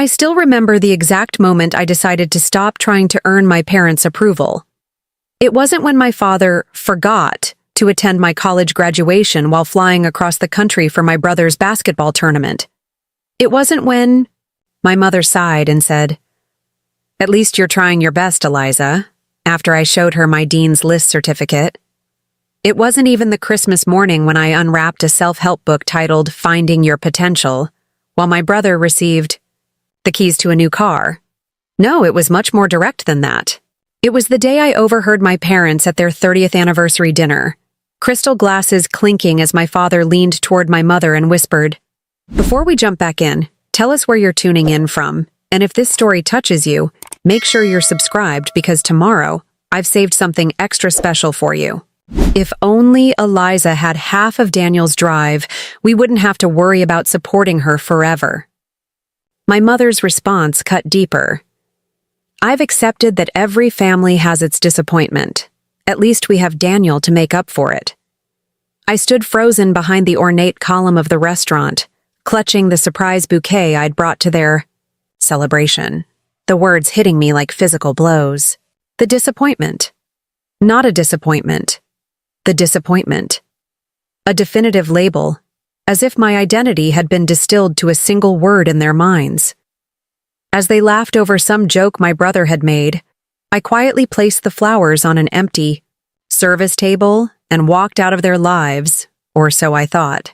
I still remember the exact moment I decided to stop trying to earn my parents' approval. It wasn't when my father forgot to attend my college graduation while flying across the country for my brother's basketball tournament. It wasn't when my mother sighed and said, "At least you're trying your best, Eliza," after I showed her my Dean's List certificate. It wasn't even the Christmas morning when I unwrapped a self-help book titled Finding Your Potential, while my brother received the keys to a new car. No, it was much more direct than that. It was the day I overheard my parents at their 30th anniversary dinner, crystal glasses clinking as my father leaned toward my mother and whispered, "Before we jump back in, tell us where you're tuning in from, and if this story touches you, make sure you're subscribed because tomorrow, I've saved something extra special for you." If only Eliza had half of Daniel's drive, we wouldn't have to worry about supporting her forever. My mother's response cut deeper. "I've accepted that every family has its disappointment. At least we have Daniel to make up for it." I stood frozen behind the ornate column of the restaurant, clutching the surprise bouquet I'd brought to their celebration, the words hitting me like physical blows. The disappointment. Not a disappointment. The disappointment. A definitive label, as if my identity had been distilled to a single word in their minds. As they laughed over some joke my brother had made, I quietly placed the flowers on an empty service table and walked out of their lives, or so I thought.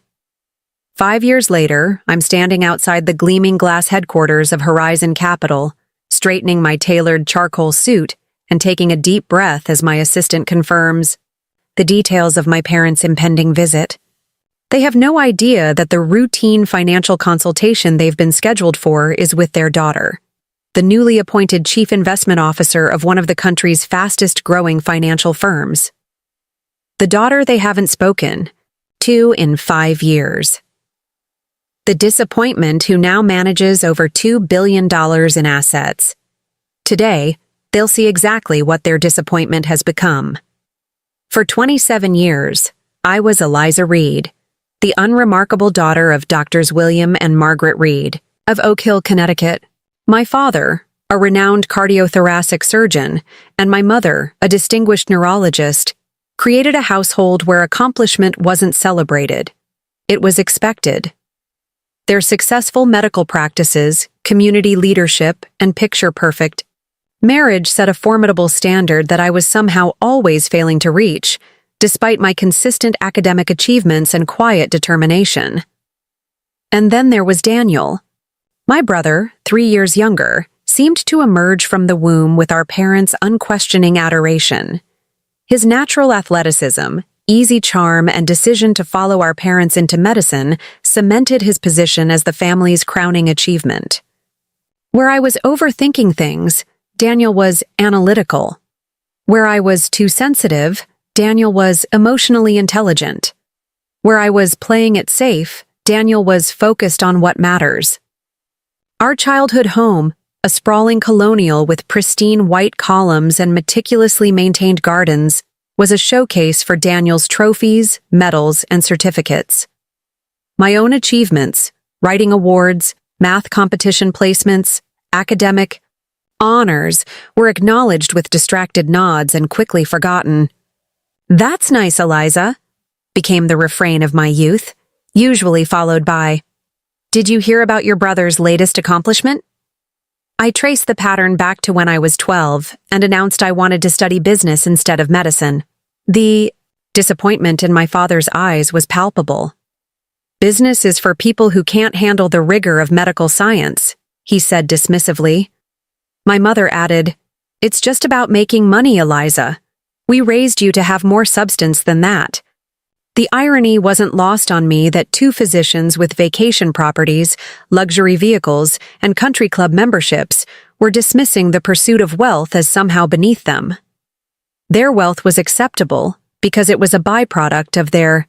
5 years later, I'm standing outside the gleaming glass headquarters of Horizon Capital, straightening my tailored charcoal suit and taking a deep breath as my assistant confirms the details of my parents' impending visit. They have no idea that the routine financial consultation they've been scheduled for is with their daughter, the newly appointed chief investment officer of one of the country's fastest-growing financial firms. The daughter they haven't spoken to in 5 years. The disappointment who now manages over $2 billion in assets. Today, they'll see exactly what their disappointment has become. For 27 years, I was Eliza Reed, the unremarkable daughter of Doctors William and Margaret Reed of Oak Hill, Connecticut. My father, a renowned cardiothoracic surgeon, and my mother, a distinguished neurologist, created a household where accomplishment wasn't celebrated. It was expected. Their successful medical practices, community leadership, and picture-perfect marriage set a formidable standard that I was somehow always failing to reach, despite my consistent academic achievements and quiet determination. And then there was Daniel. My brother, 3 years younger, seemed to emerge from the womb with our parents' unquestioning adoration. His natural athleticism, easy charm, and decision to follow our parents into medicine cemented his position as the family's crowning achievement. Where I was overthinking things, Daniel was analytical. Where I was too sensitive, Daniel was emotionally intelligent. Where I was playing it safe, Daniel was focused on what matters. Our childhood home, a sprawling colonial with pristine white columns and meticulously maintained gardens, was a showcase for Daniel's trophies, medals, and certificates. My own achievements, writing awards, math competition placements, academic honors, were acknowledged with distracted nods and quickly forgotten. "That's nice, Eliza," became the refrain of my youth, usually followed by, "Did you hear about your brother's latest accomplishment?" I traced the pattern back to when I was 12 and announced I wanted to study business instead of medicine. The disappointment in my father's eyes was palpable. "Business is for people who can't handle the rigor of medical science," he said dismissively. My mother added, "It's just about making money, Eliza. We raised you to have more substance than that." The irony wasn't lost on me that 2 physicians with vacation properties, luxury vehicles, and country club memberships were dismissing the pursuit of wealth as somehow beneath them. Their wealth was acceptable because it was a byproduct of their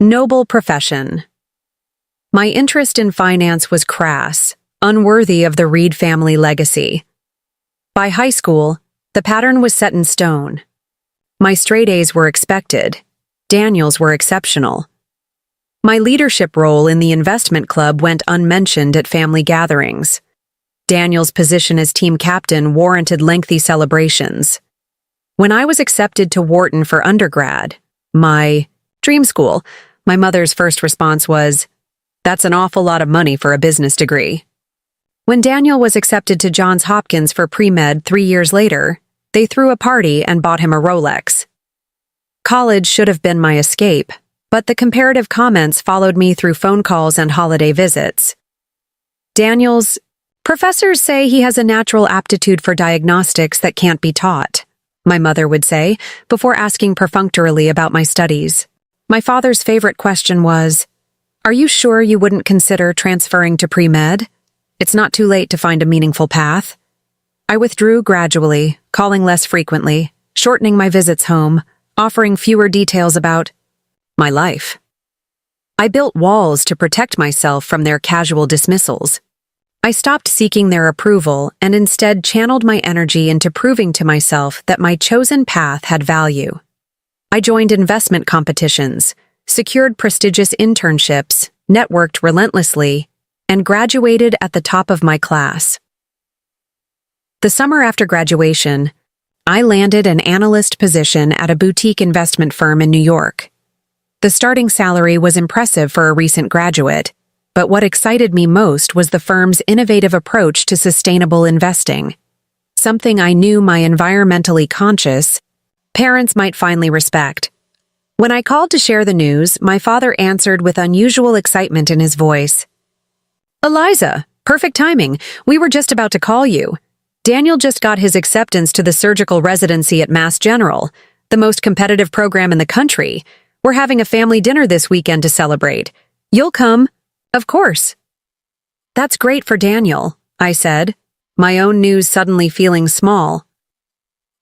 noble profession. My interest in finance was crass, unworthy of the Reed family legacy. By high school, the pattern was set in stone. My straight A's were expected. Daniel's were exceptional. My leadership role in the investment club went unmentioned at family gatherings. Daniel's position as team captain warranted lengthy celebrations. When I was accepted to Wharton for undergrad, my dream school, my mother's first response was, "That's an awful lot of money for a business degree." When Daniel was accepted to Johns Hopkins for pre-med 3 years later, they threw a party and bought him a Rolex. College should have been my escape, but the comparative comments followed me through phone calls and holiday visits. Daniel's professors say he has a natural aptitude for diagnostics that can't be taught, my mother would say, before asking perfunctorily about my studies. My father's favorite question was, "Are you sure you wouldn't consider transferring to pre-med? It's not too late to find a meaningful path." I withdrew gradually, calling less frequently, shortening my visits home, offering fewer details about my life. I built walls to protect myself from their casual dismissals. I stopped seeking their approval and instead channeled my energy into proving to myself that my chosen path had value. I joined investment competitions, secured prestigious internships, networked relentlessly, and graduated at the top of my class. The summer after graduation, I landed an analyst position at a boutique investment firm in New York. The starting salary was impressive for a recent graduate, but what excited me most was the firm's innovative approach to sustainable investing, something I knew my environmentally conscious parents might finally respect. When I called to share the news, my father answered with unusual excitement in his voice. "Eliza, perfect timing. We were just about to call you. Daniel just got his acceptance to the surgical residency at Mass General, the most competitive program in the country. We're having a family dinner this weekend to celebrate. You'll come?" "Of course." "That's great for Daniel," I said, my own news suddenly feeling small.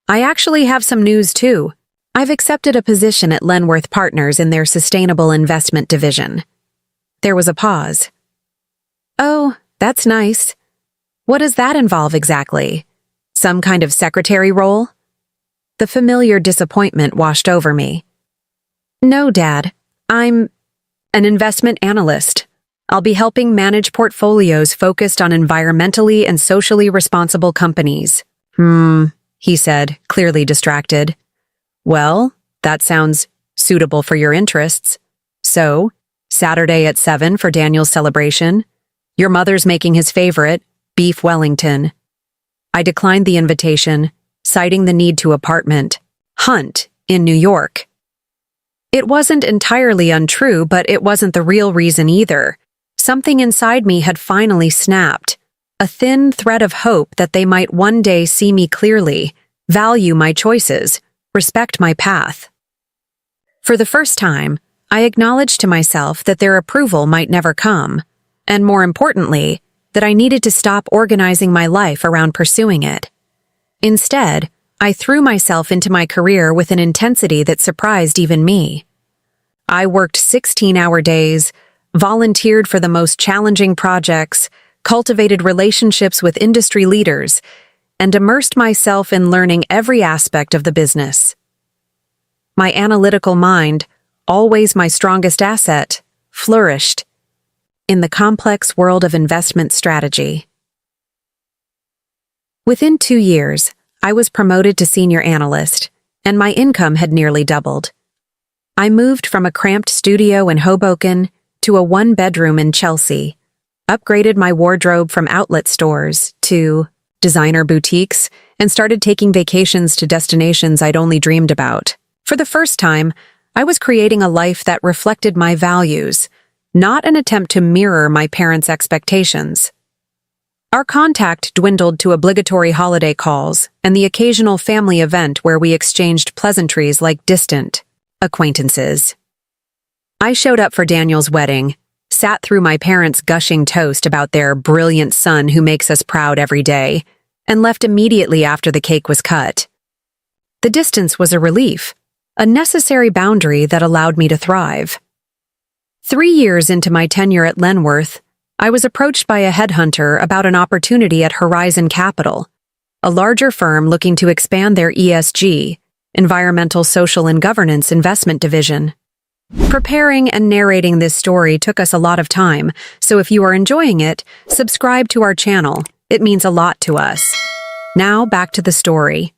"I actually have some news too. I've accepted a position at Lenworth Partners in their sustainable investment division." There was a pause. "Oh, that's nice. What does that involve exactly? Some kind of secretary role?" The familiar disappointment washed over me. "No, Dad. I'm an investment analyst. I'll be helping manage portfolios focused on environmentally and socially responsible companies." He said, clearly distracted. "Well, that sounds suitable for your interests. So, Saturday at 7 for Daniel's celebration. Your mother's making his favorite, beef Wellington." I declined the invitation, citing the need to apartment hunt in New York. It wasn't entirely untrue, but it wasn't the real reason either. Something inside me had finally snapped, a thin thread of hope that they might one day see me clearly, value my choices, respect my path. For the first time, I acknowledged to myself that their approval might never come, and more importantly, that I needed to stop organizing my life around pursuing it. Instead, I threw myself into my career with an intensity that surprised even me. I worked 16-hour days, volunteered for the most challenging projects, cultivated relationships with industry leaders, and immersed myself in learning every aspect of the business. My analytical mind, always my strongest asset, flourished in the complex world of investment strategy. Within 2 years, I was promoted to senior analyst, and my income had nearly doubled. I moved from a cramped studio in Hoboken to a one-bedroom in Chelsea, upgraded my wardrobe from outlet stores to designer boutiques, and started taking vacations to destinations I'd only dreamed about. For the first time, I was creating a life that reflected my values, not an attempt to mirror my parents' expectations. Our contact dwindled to obligatory holiday calls and the occasional family event where we exchanged pleasantries like distant acquaintances. I showed up for Daniel's wedding, sat through my parents' gushing toast about their brilliant son who makes us proud every day, and left immediately after the cake was cut. The distance was a relief, a necessary boundary that allowed me to thrive. 3 years into my tenure at Lenworth, I was approached by a headhunter about an opportunity at Horizon Capital, a larger firm looking to expand their ESG, Environmental, Social, and Governance investment division. Preparing and narrating this story took us a lot of time, so if you are enjoying it, subscribe to our channel It means a lot to us. Now, back to the story.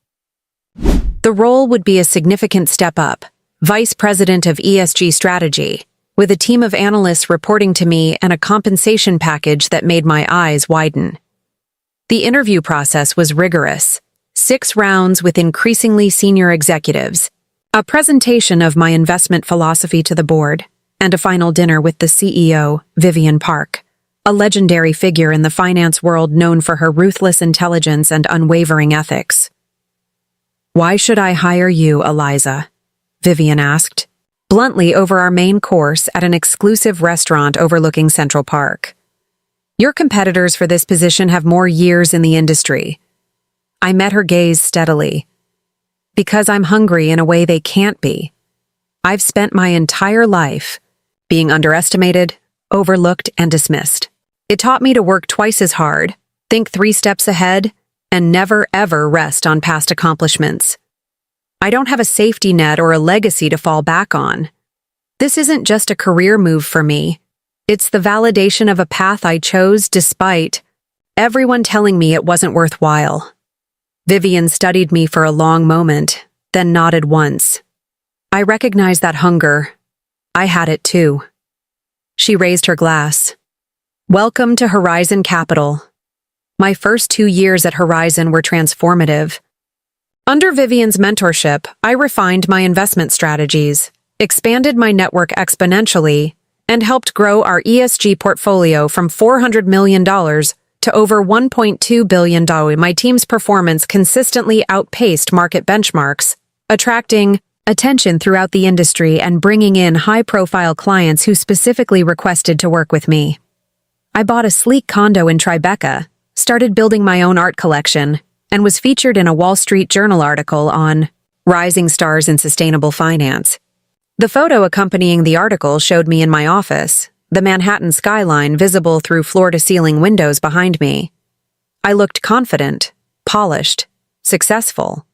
The role would be a significant step up, Vice President of ESG Strategy, with a team of analysts reporting to me and a compensation package that made my eyes widen. The interview process was rigorous, 6 rounds with increasingly senior executives, a presentation of my investment philosophy to the board, and a final dinner with the CEO, Vivian Park, a legendary figure in the finance world known for her ruthless intelligence and unwavering ethics. "Why should I hire you, Eliza?" Vivian asked, bluntly over our main course at an exclusive restaurant overlooking Central Park. "Your competitors for this position have more years in the industry." I met her gaze steadily. "Because I'm hungry in a way they can't be. I've spent my entire life being underestimated, overlooked, and dismissed. It taught me to work twice as hard, think 3 steps ahead, and never ever rest on past accomplishments. I don't have a safety net or a legacy to fall back on. This isn't just a career move for me. It's the validation of a path I chose despite everyone telling me it wasn't worthwhile." Vivian studied me for a long moment, then nodded once. I recognized that hunger. I had it too. She raised her glass. "Welcome to Horizon Capital." My first 2 years at Horizon were transformative. Under Vivian's mentorship, I refined my investment strategies, expanded my network exponentially, and helped grow our ESG portfolio from $400 million to over $1.2 billion. My team's performance consistently outpaced market benchmarks, attracting attention throughout the industry and bringing in high-profile clients who specifically requested to work with me. I bought a sleek condo in Tribeca, started building my own art collection, and was featured in a Wall Street Journal article on rising stars in sustainable finance. The photo accompanying the article showed me in my office, the Manhattan skyline visible through floor-to-ceiling windows behind me. I looked confident, polished, successful,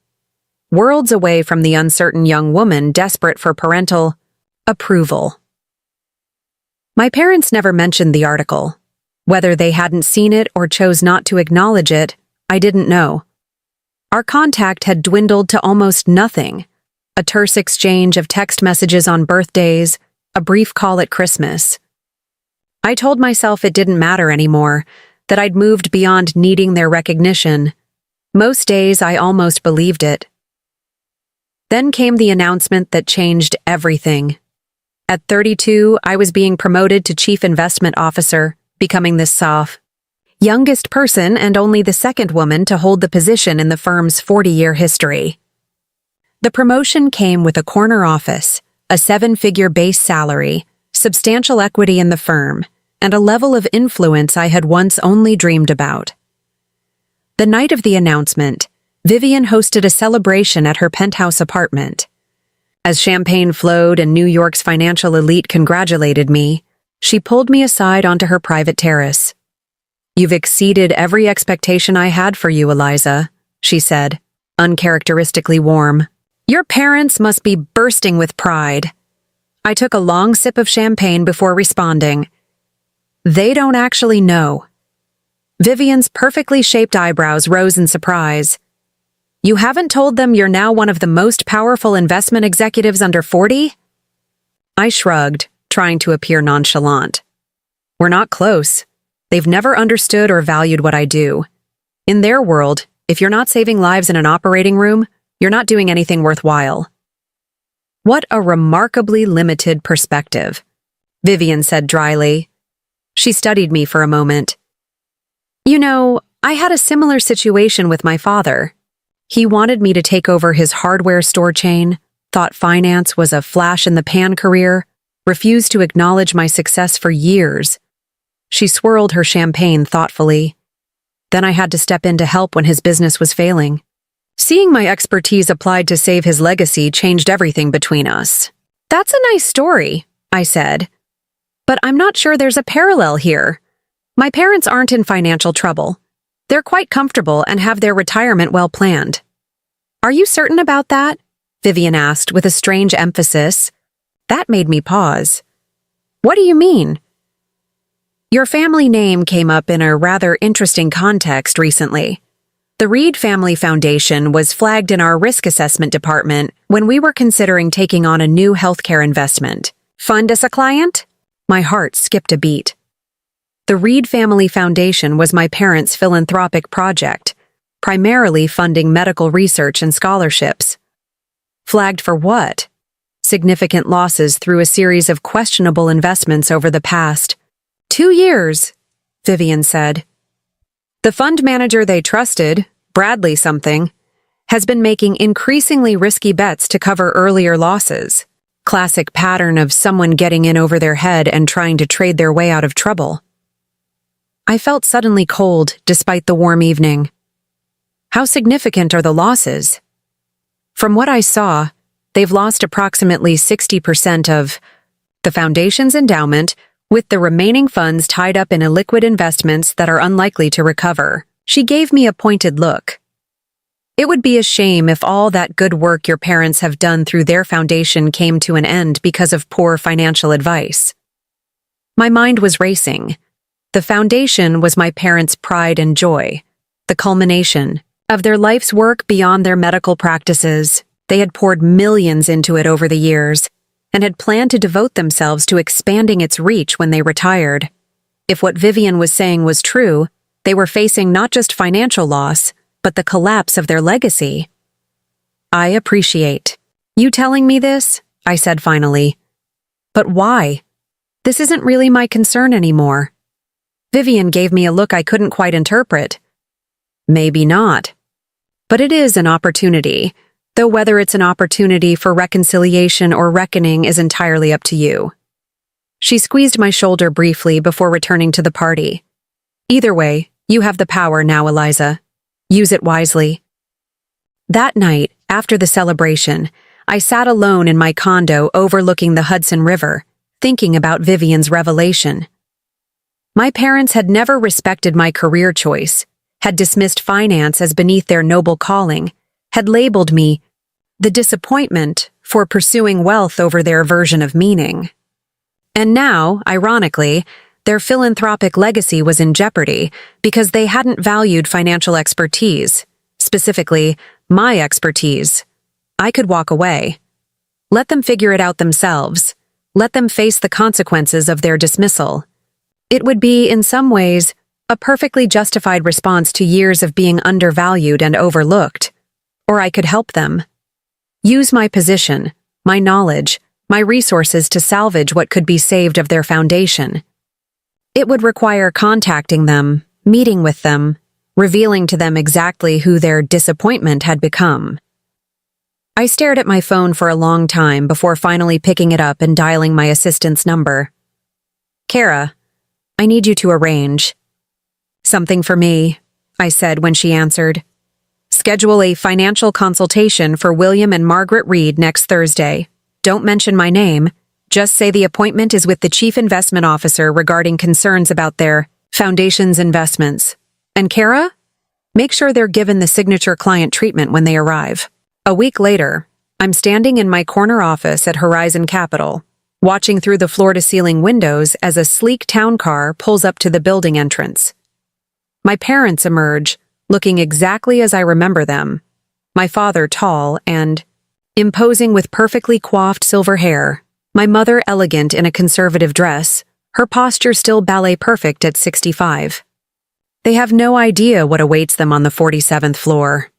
worlds away from the uncertain young woman desperate for parental approval. My parents never mentioned the article. Whether they hadn't seen it or chose not to acknowledge it, I didn't know. Our contact had dwindled to almost nothing, a terse exchange of text messages on birthdays, a brief call at Christmas. I told myself it didn't matter anymore, that I'd moved beyond needing their recognition. Most days I almost believed it. Then came the announcement that changed everything. At 32, I was being promoted to Chief Investment Officer, becoming the youngest person and only the second woman to hold the position in the firm's 40-year history. The promotion came with a corner office, a 7-figure base salary, substantial equity in the firm, and a level of influence I had once only dreamed about. The night of the announcement, Vivian hosted a celebration at her penthouse apartment. As champagne flowed and New York's financial elite congratulated me, she pulled me aside onto her private terrace. "You've exceeded every expectation I had for you, Eliza," she said, uncharacteristically warm. "Your parents must be bursting with pride." I took a long sip of champagne before responding. "They don't actually know." Vivian's perfectly shaped eyebrows rose in surprise. "You haven't told them you're now one of the most powerful investment executives under 40? I shrugged, trying to appear nonchalant. "We're not close. They've never understood or valued what I do. In their world, if you're not saving lives in an operating room, you're not doing anything worthwhile." "What a remarkably limited perspective," Vivian said dryly. She studied me for a moment. "You know, I had a similar situation with my father. He wanted me to take over his hardware store chain, thought finance was a flash-in-the-pan career, refused to acknowledge my success for years." She swirled her champagne thoughtfully. "Then I had to step in to help when his business was failing. Seeing my expertise applied to save his legacy changed everything between us." "That's a nice story," I said. "But I'm not sure there's a parallel here. My parents aren't in financial trouble. They're quite comfortable and have their retirement well planned." "Are you certain about that?" Vivian asked with a strange emphasis. That made me pause. "What do you mean?" Your family name came up in a rather interesting context recently. The Reed Family Foundation was flagged in our risk assessment department when we were considering taking on a new healthcare investment. Fund as a client? My heart skipped a beat. The Reed Family Foundation was my parents' philanthropic project, primarily funding medical research and scholarships. Flagged for what? Significant losses through a series of questionable investments over the past 2 years, Vivian said. The fund manager they trusted, Bradley something, has been making increasingly risky bets to cover earlier losses. Classic pattern of someone getting in over their head and trying to trade their way out of trouble. I felt suddenly cold despite the warm evening. How significant are the losses? From what I saw, they've lost approximately 60% of the foundation's endowment, with the remaining funds tied up in illiquid investments that are unlikely to recover. She gave me a pointed look. It would be a shame if all that good work your parents have done through their foundation came to an end because of poor financial advice. My mind was racing. The foundation was my parents' pride and joy, the culmination of their life's work beyond their medical practices. They had poured millions into it over the years, and had planned to devote themselves to expanding its reach when they retired. If what Vivian was saying was true, they were facing not just financial loss, but the collapse of their legacy. I appreciate you telling me this, I said finally. But why? This isn't really my concern anymore. Vivian gave me a look I couldn't quite interpret. Maybe not. But it is an opportunity. Though whether it's an opportunity for reconciliation or reckoning is entirely up to you. She squeezed my shoulder briefly before returning to the party. Either way, you have the power now, Eliza. Use it wisely. That night, after the celebration, I sat alone in my condo overlooking the Hudson River, thinking about Vivian's revelation. My parents had never respected my career choice, had dismissed finance as beneath their noble calling, had labeled me the disappointment for pursuing wealth over their version of meaning. And now, ironically, their philanthropic legacy was in jeopardy because they hadn't valued financial expertise, specifically, my expertise. I could walk away. Let them figure it out themselves. Let them face the consequences of their dismissal. It would be, in some ways, a perfectly justified response to years of being undervalued and overlooked. Or I could help them. Use my position, my knowledge, my resources to salvage what could be saved of their foundation. It would require contacting them, meeting with them, revealing to them exactly who their disappointment had become. I stared at my phone for a long time before finally picking it up and dialing my assistant's number. Kara, I need you to arrange. Something for me, I said when she answered. Schedule a financial consultation for William and Margaret Reed next Thursday. Don't mention my name. Just say the appointment is with the Chief Investment Officer regarding concerns about their foundation's investments. And Kara? Make sure they're given the signature client treatment when they arrive. A week later, I'm standing in my corner office at Horizon Capital, watching through the floor-to-ceiling windows as a sleek town car pulls up to the building entrance. My parents emerge, looking exactly as I remember them. My father tall and imposing with perfectly coiffed silver hair. My mother elegant in a conservative dress, her posture still ballet perfect at 65. They have no idea what awaits them on the 47th floor.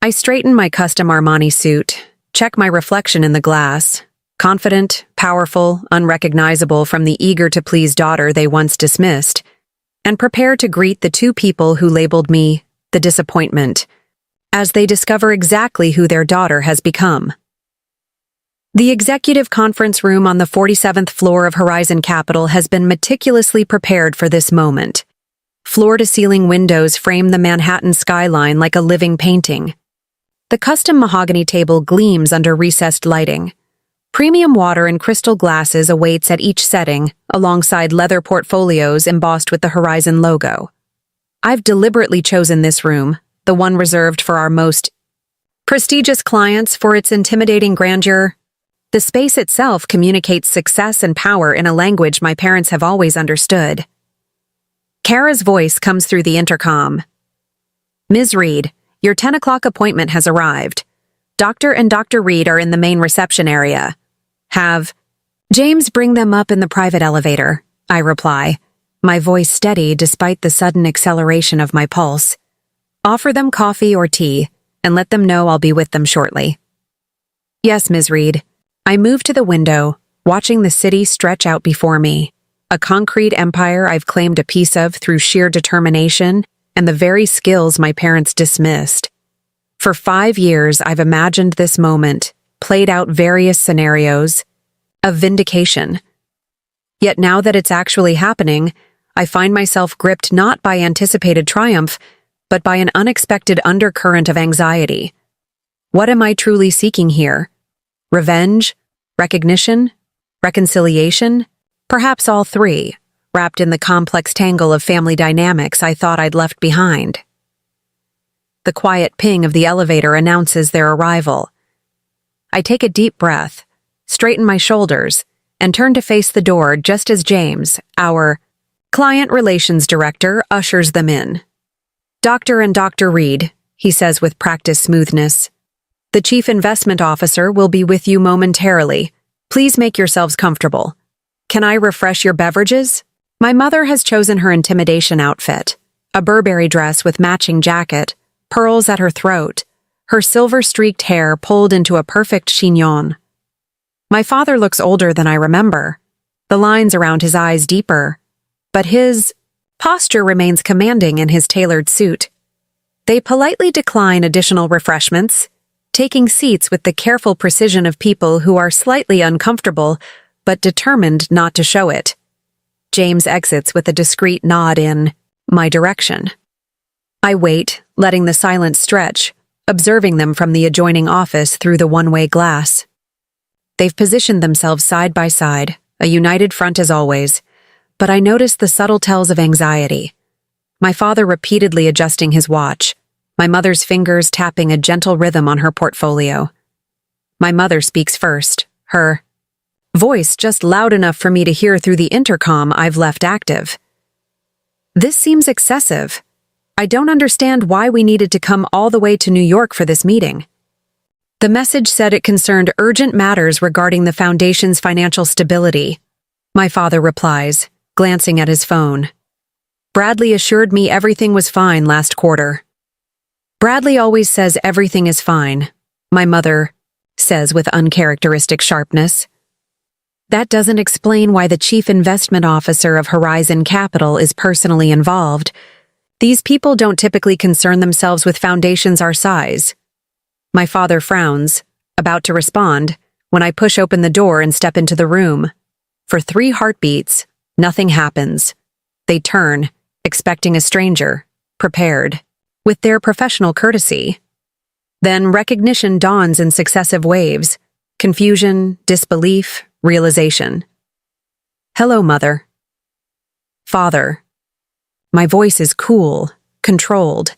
I straighten my custom Armani suit, check my reflection in the glass, confident, powerful, unrecognizable from the eager-to-please daughter they once dismissed, and prepare to greet the two people who labeled me the disappointment, as they discover exactly who their daughter has become. The executive conference room on the 47th floor of Horizon Capital has been meticulously prepared for this moment. Floor-to-ceiling windows frame the Manhattan skyline like a living painting. The custom mahogany table gleams under recessed lighting. Premium water and crystal glasses awaits at each setting, alongside leather portfolios embossed with the Horizon logo. I've deliberately chosen this room, the one reserved for our most prestigious clients, for its intimidating grandeur. The space itself communicates success and power in a language my parents have always understood. Kara's voice comes through the intercom. "Ms. Reed, your 10 o'clock appointment has arrived. Dr. and Dr. Reed are in the main reception area. Have James bring them up in the private elevator," I reply, my voice steady despite the sudden acceleration of my pulse. "Offer them coffee or tea, and let them know I'll be with them shortly." "Yes, Ms. Reed." I move to the window, watching the city stretch out before me, a concrete empire I've claimed a piece of through sheer determination and the very skills my parents dismissed. For 5 years, I've imagined this moment, played out various scenarios of vindication. Yet now that it's actually happening, I find myself gripped not by anticipated triumph, but by an unexpected undercurrent of anxiety. What am I truly seeking here? Revenge? Recognition? Reconciliation? Perhaps all three, wrapped in the complex tangle of family dynamics I thought I'd left behind. The quiet ping of the elevator announces their arrival. I take a deep breath, straighten my shoulders, and turn to face the door just as James, our client relations director, ushers them in. "Dr. and Dr. Reed," he says with practiced smoothness. "The Chief Investment Officer will be with you momentarily. Please make yourselves comfortable. Can I refresh your beverages?" My mother has chosen her intimidation outfit, a Burberry dress with matching jacket, pearls at her throat, her silver-streaked hair pulled into a perfect chignon. My father looks older than I remember, the lines around his eyes deeper, but his posture remains commanding in his tailored suit. They politely decline additional refreshments, taking seats with the careful precision of people who are slightly uncomfortable but determined not to show it. James exits with a discreet nod in my direction. I wait, letting the silence stretch, observing them from the adjoining office through the one-way glass. They've positioned themselves side by side, a united front as always, but I notice the subtle tells of anxiety. My father repeatedly adjusting his watch, my mother's fingers tapping a gentle rhythm on her portfolio. My mother speaks first, her voice just loud enough for me to hear through the intercom I've left active. "This seems excessive. I don't understand why we needed to come all the way to New York for this meeting." The message said it concerned urgent matters regarding the foundation's financial stability. My father replies, glancing at his phone. "Bradley assured me everything was fine last quarter." "Bradley always says everything is fine," my mother says with uncharacteristic sharpness. "That doesn't explain why the Chief Investment Officer of Horizon Capital is personally involved. These people don't typically concern themselves with foundations our size." My father frowns, about to respond, when I push open the door and step into the room. For 3 heartbeats, nothing happens. They turn, expecting a stranger, prepared, with their professional courtesy. Then recognition dawns in successive waves, confusion, disbelief, realization. "Hello, Mother." "Father." My voice is cool, controlled,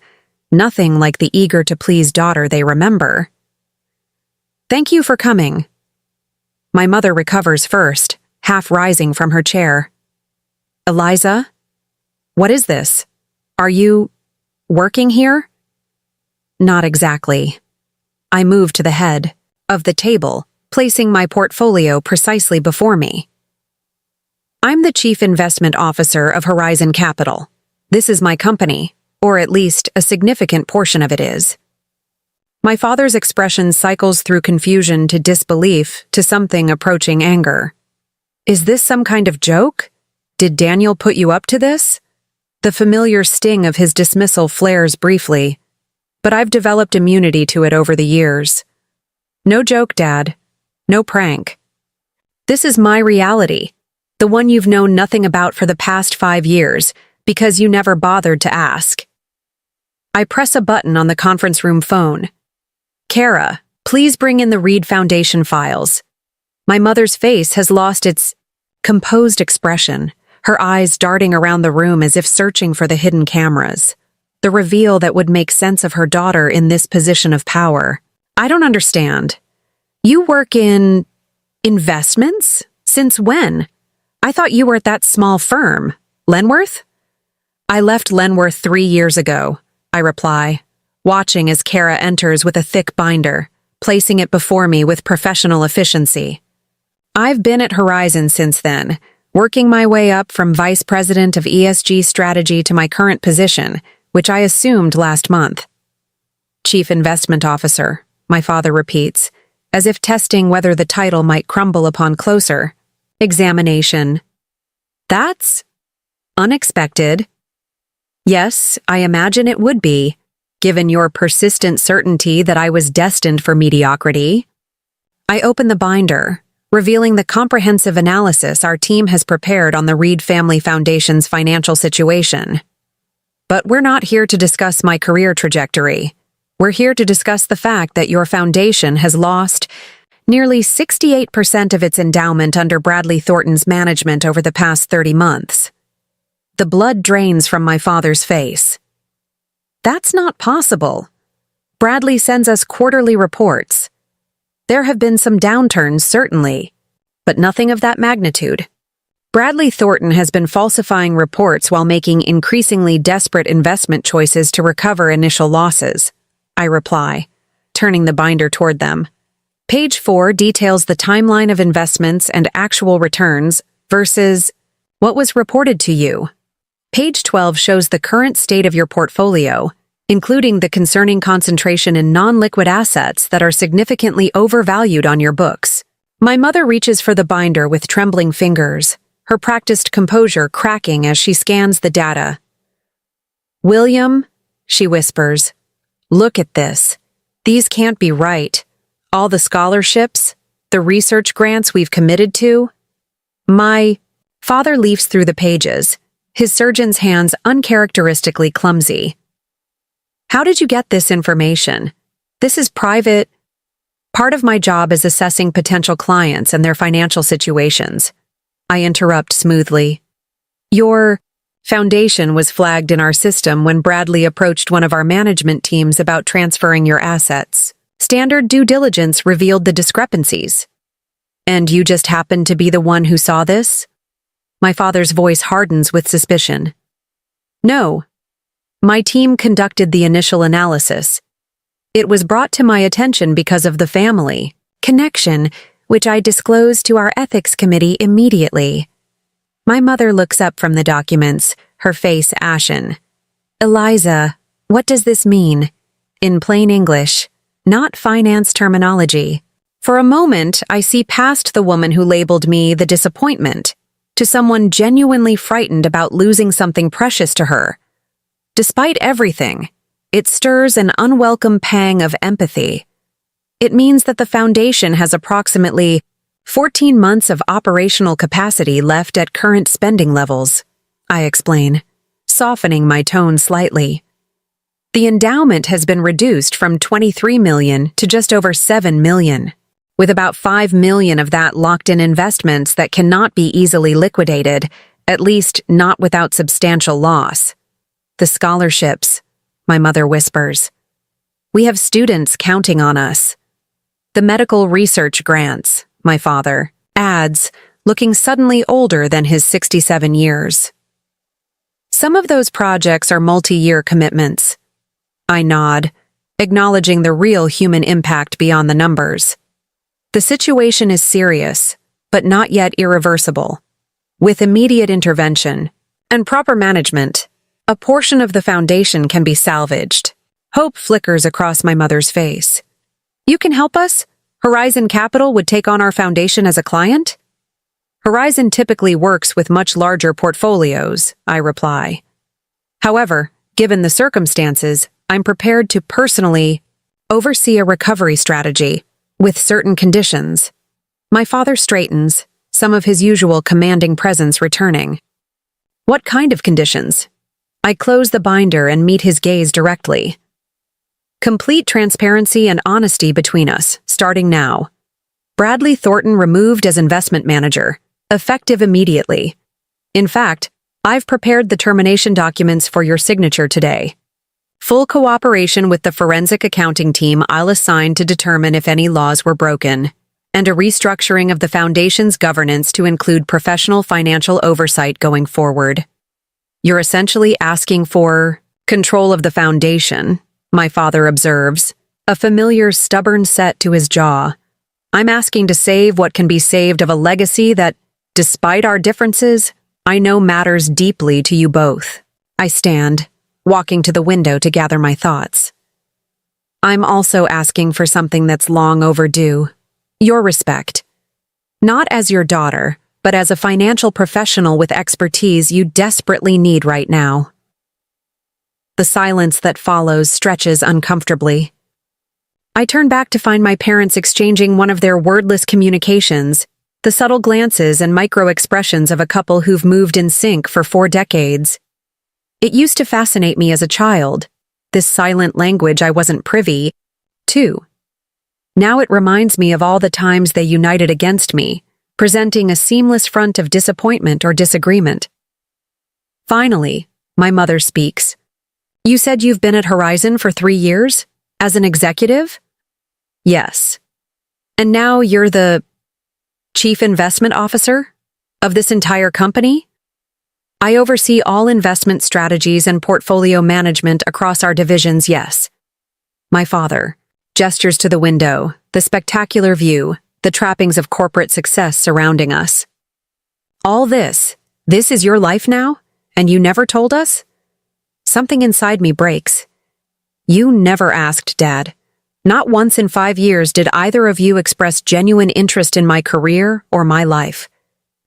nothing like the eager-to-please daughter they remember. "Thank you for coming." My mother recovers first, half rising from her chair. "Eliza? What is this? Are you working here?" "Not exactly." I move to the head of the table, placing my portfolio precisely before me. "I'm the Chief Investment Officer of Horizon Capital. This is my company, or at least a significant portion of it is." My father's expression cycles through confusion to disbelief to something approaching anger. "Is this some kind of joke? Did Daniel put you up to this?" The familiar sting of his dismissal flares briefly, but I've developed immunity to it over the years. "No joke, Dad. No prank. This is my reality, the one you've known nothing about for the past 5 years, because you never bothered to ask." I press a button on the conference room phone. "Kara, please bring in the Reed Foundation files." My mother's face has lost its composed expression, her eyes darting around the room as if searching for the hidden cameras. The reveal that would make sense of her daughter in this position of power. "I don't understand. You work in Investments? Since when? I thought you were at that small firm. Lenworth? I left Lenworth 3 years ago, I reply, watching as Kara enters with a thick binder, placing it before me with professional efficiency. I've been at Horizon since then, working my way up from Vice President of ESG Strategy to my current position, which I assumed last month. Chief Investment Officer, my father repeats, as if testing whether the title might crumble upon closer examination. That's unexpected. Yes, I imagine it would be, given your persistent certainty that I was destined for mediocrity. I open the binder, revealing the comprehensive analysis our team has prepared on the Reed Family Foundation's financial situation. But we're not here to discuss my career trajectory. We're here to discuss the fact that your foundation has lost nearly 68% of its endowment under Bradley Thornton's management over the past 30 months. The blood drains from my father's face. That's not possible. Bradley sends us quarterly reports. There have been some downturns, certainly, but nothing of that magnitude. Bradley Thornton has been falsifying reports while making increasingly desperate investment choices to recover initial losses, I reply, turning the binder toward them. Page 4 details the timeline of investments and actual returns versus what was reported to you. Page 12 shows the current state of your portfolio, including the concerning concentration in non-liquid assets that are significantly overvalued on your books. My mother reaches for the binder with trembling fingers, her practiced composure cracking as she scans the data. "William," she whispers, "look at this. These can't be right. All the scholarships, the research grants we've committed to." My father leafs through the pages, his surgeon's hands uncharacteristically clumsy. "How did you get this information? This is private." Part of my job is assessing potential clients and their financial situations. I interrupt smoothly. Your foundation was flagged in our system when Bradley approached one of our management teams about transferring your assets. Standard due diligence revealed the discrepancies. And you just happened to be the one who saw this? My father's voice hardens with suspicion. No. My team conducted the initial analysis. It was brought to my attention because of the family connection, which I disclosed to our ethics committee immediately. My mother looks up from the documents, her face ashen. "Eliza, what does this mean?" In plain English, not finance terminology. For a moment, I see past the woman who labeled me the disappointment, to someone genuinely frightened about losing something precious to her. Despite everything, it stirs an unwelcome pang of empathy. It means that the foundation has approximately 14 months of operational capacity left at current spending levels, I explain, softening my tone slightly. The endowment has been reduced from $23 million to just over $7 million, with about $5 million of that locked in investments that cannot be easily liquidated, at least not without substantial loss. The scholarships, my mother whispers. We have students counting on us. The medical research grants, my father adds, looking suddenly older than his 67 years. Some of those projects are multi-year commitments. I nod, acknowledging the real human impact beyond the numbers. The situation is serious, but not yet irreversible. With immediate intervention and proper management, a portion of the foundation can be salvaged. Hope flickers across my mother's face. You can help us? Horizon Capital would take on our foundation as a client? Horizon typically works with much larger portfolios, I reply. However, given the circumstances, I'm prepared to personally oversee a recovery strategy with certain conditions. My father straightens, some of his usual commanding presence returning. What kind of conditions? I close the binder and meet his gaze directly. Complete transparency and honesty between us, starting now. Bradley Thornton removed as investment manager, effective immediately. In fact, I've prepared the termination documents for your signature today. Full cooperation with the forensic accounting team I'll assign to determine if any laws were broken. and a restructuring of the foundation's governance to include professional financial oversight going forward. You're essentially asking for control of the foundation, my father observes, a familiar stubborn set to his jaw. I'm asking to save what can be saved of a legacy that, despite our differences, I know matters deeply to you both. I stand, walking to the window to gather my thoughts. I'm also asking for something that's long overdue. Your respect. Not as your daughter, but as a financial professional with expertise you desperately need right now. The silence that follows stretches uncomfortably. I turn back to find my parents exchanging one of their wordless communications, the subtle glances and micro-expressions of a couple who've moved in sync for 4 decades. It used to fascinate me as a child, this silent language I wasn't privy to. Now it reminds me of all the times they united against me, presenting a seamless front of disappointment or disagreement. Finally, my mother speaks. You said you've been at Horizon for 3 years? As an executive? Yes. And now you're the chief investment officer of this entire company? I oversee all investment strategies and portfolio management across our divisions, yes. My father gestures to the window, the spectacular view, the trappings of corporate success surrounding us. All this is your life now? And you never told us? Something inside me breaks. You never asked, Dad. Not once in 5 years did either of you express genuine interest in my career or my life.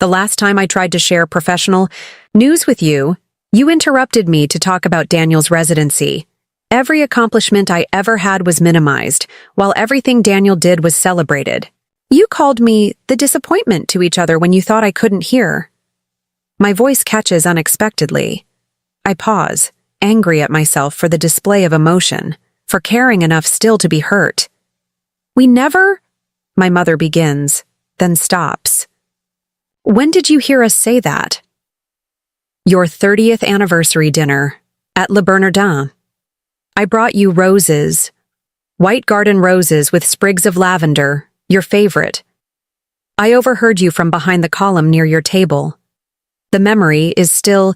The last time I tried to share professional news with you, you interrupted me to talk about Daniel's residency. Every accomplishment I ever had was minimized, while everything Daniel did was celebrated. You called me the disappointment to each other when you thought I couldn't hear. My voice catches unexpectedly. I pause, angry at myself for the display of emotion, for caring enough still to be hurt. We never, my mother begins, then stops. When did you hear us say that? Your 30th anniversary dinner at Le Bernardin. I brought you roses, white garden roses with sprigs of lavender, your favorite. I overheard you from behind the column near your table. The memory is still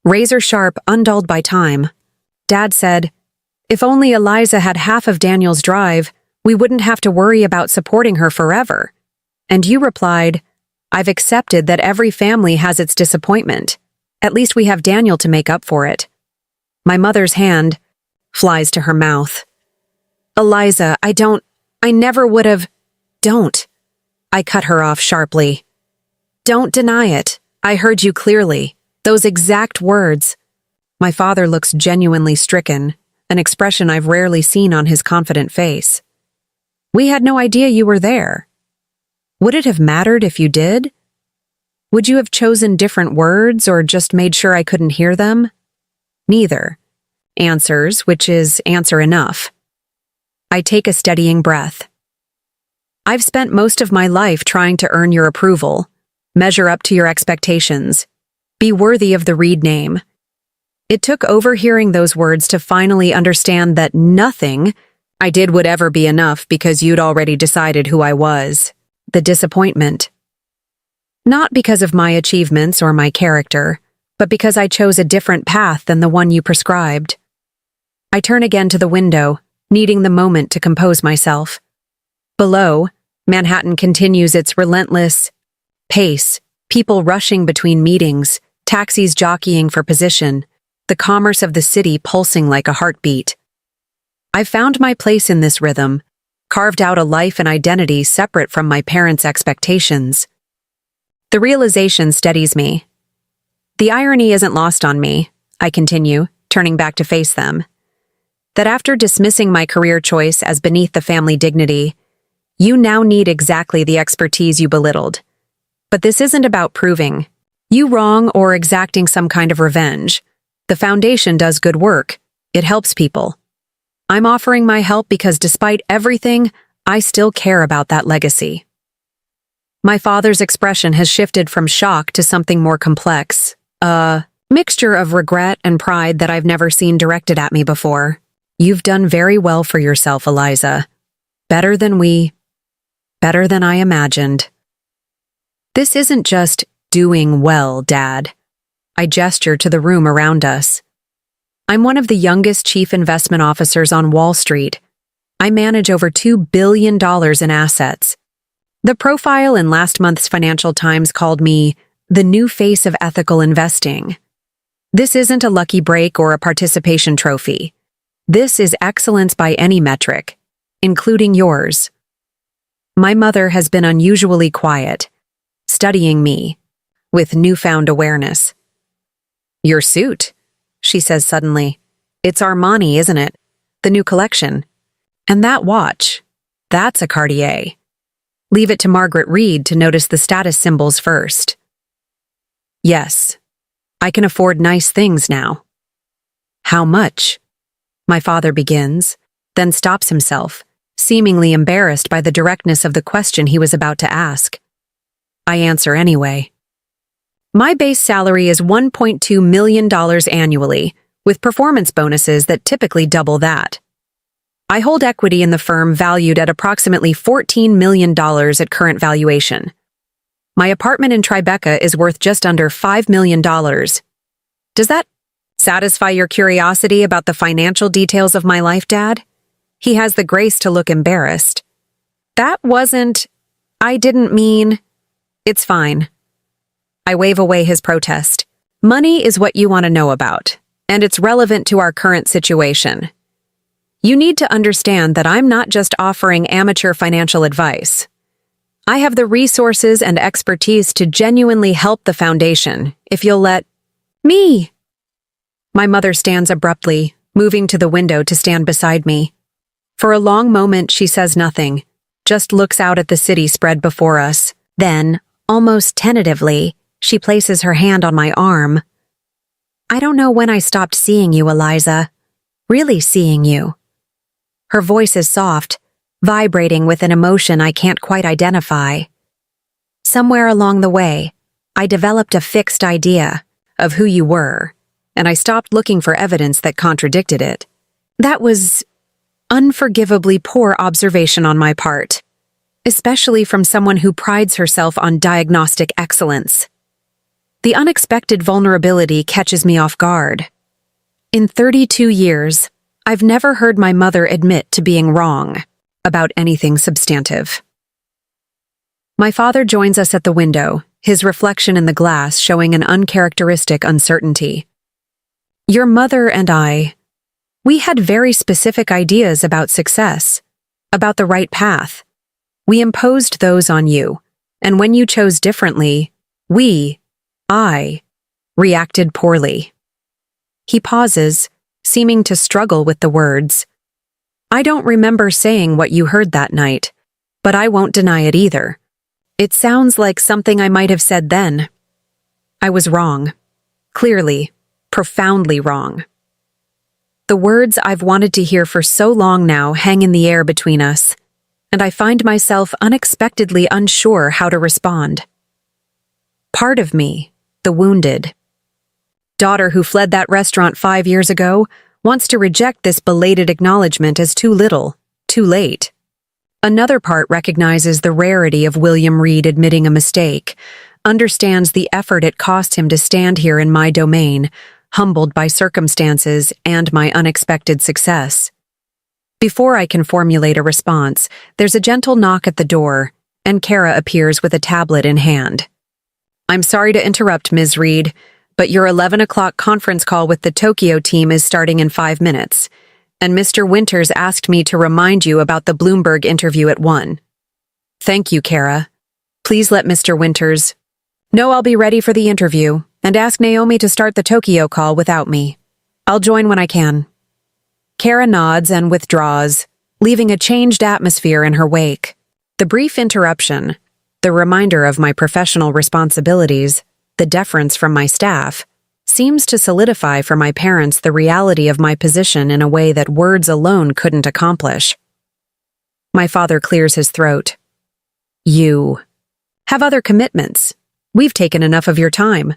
razor-sharp, undulled by time. Dad said, if only Eliza had half of Daniel's drive, we wouldn't have to worry about supporting her forever. And you replied, I've accepted that every family has its disappointment. At least we have Daniel to make up for it. My mother's hand flies to her mouth. Eliza, I never would have. Don't. I cut her off sharply. Don't deny it. I heard you clearly. Those exact words. My father looks genuinely stricken, an expression I've rarely seen on his confident face. We had no idea you were there. Would it have mattered if you did? Would you have chosen different words or just made sure I couldn't hear them? Neither. Answers, which is answer enough. I take a steadying breath. I've spent most of my life trying to earn your approval, measure up to your expectations, be worthy of the Reed name. It took overhearing those words to finally understand that nothing I did would ever be enough because you'd already decided who I was. The disappointment. Not because of my achievements or my character, but because I chose a different path than the one you prescribed. I turn again to the window, needing the moment to compose myself. Below, Manhattan continues its relentless pace, people rushing between meetings, taxis jockeying for position, the commerce of the city pulsing like a heartbeat. I've found my place in this rhythm, carved out a life and identity separate from my parents' expectations. The realization steadies me. The irony isn't lost on me, I continue, turning back to face them, that after dismissing my career choice as beneath the family dignity, you now need exactly the expertise you belittled. But this isn't about proving you wrong or exacting some kind of revenge. The foundation does good work. It helps people. I'm offering my help because despite everything, I still care about that legacy. My father's expression has shifted from shock to something more complex, a mixture of regret and pride that I've never seen directed at me before. You've done very well for yourself, Eliza. Better than we Better than I imagined. This isn't just doing well, Dad. I gesture to the room around us. I'm one of the youngest chief investment officers on Wall Street. I manage over $2 billion in assets. The profile in last month's Financial Times called me the new face of ethical investing. This isn't a lucky break or a participation trophy. This is excellence by any metric, including yours. My mother has been unusually quiet, studying me with newfound awareness. Your suit, she says suddenly. It's Armani, isn't it? The new collection. And that watch, that's a Cartier. Leave it to Margaret Reed to notice the status symbols first. Yes, I can afford nice things now. How much? My father begins, then stops himself, seemingly embarrassed by the directness of the question he was about to ask. I answer anyway. My base salary is $1.2 million annually, with performance bonuses that typically double that. I hold equity in the firm valued at approximately $14 million at current valuation. My apartment in Tribeca is worth just under $5 million. Does that satisfy your curiosity about the financial details of my life, Dad? He has the grace to look embarrassed. I didn't mean. It's fine. I wave away his protest. Money is what you want to know about, and it's relevant to our current situation. You need to understand that I'm not just offering amateur financial advice. I have the resources and expertise to genuinely help the foundation, if you'll let me. My mother stands abruptly, moving to the window to stand beside me. For a long moment, she says nothing, just looks out at the city spread before us. Then, almost tentatively, she places her hand on my arm. I don't know when I stopped seeing you, Eliza. Really seeing you. Her voice is soft, vibrating with an emotion I can't quite identify. Somewhere along the way, I developed a fixed idea of who you were, and I stopped looking for evidence that contradicted it. That was unforgivably poor observation on my part, especially from someone who prides herself on diagnostic excellence. The unexpected vulnerability catches me off guard. In 32 years, I've never heard my mother admit to being wrong about anything substantive. My father joins us at the window, his reflection in the glass showing an uncharacteristic uncertainty. Your mother and we had very specific ideas about success, about the right path. We imposed those on you, and when you chose differently, I, reacted poorly. He pauses, seeming to struggle with the words. I don't remember saying what you heard that night, but I won't deny it either. It sounds like something I might have said then. I was wrong. Clearly, profoundly wrong. The words I've wanted to hear for so long now hang in the air between us, and I find myself unexpectedly unsure how to respond. Part of me, the wounded daughter who fled that restaurant 5 years ago, wants to reject this belated acknowledgement as too little, too late. Another part recognizes the rarity of William Reed admitting a mistake, understands the effort it cost him to stand here in my domain, humbled by circumstances and my unexpected success. Before I can formulate a response, there's a gentle knock at the door, and Kara appears with a tablet in hand. I'm sorry to interrupt, Ms. Reed, but your 11 o'clock conference call with the Tokyo team is starting in 5 minutes, and Mr. Winters asked me to remind you about the Bloomberg interview at 1. Thank you, Kara. Please let Mr. Winters know I'll be ready for the interview, and ask Naomi to start the Tokyo call without me. I'll join when I can. Kara nods and withdraws, leaving a changed atmosphere in her wake. The brief interruption, the reminder of my professional responsibilities, the deference from my staff, seems to solidify for my parents the reality of my position in a way that words alone couldn't accomplish. My father clears his throat. You have other commitments. We've taken enough of your time.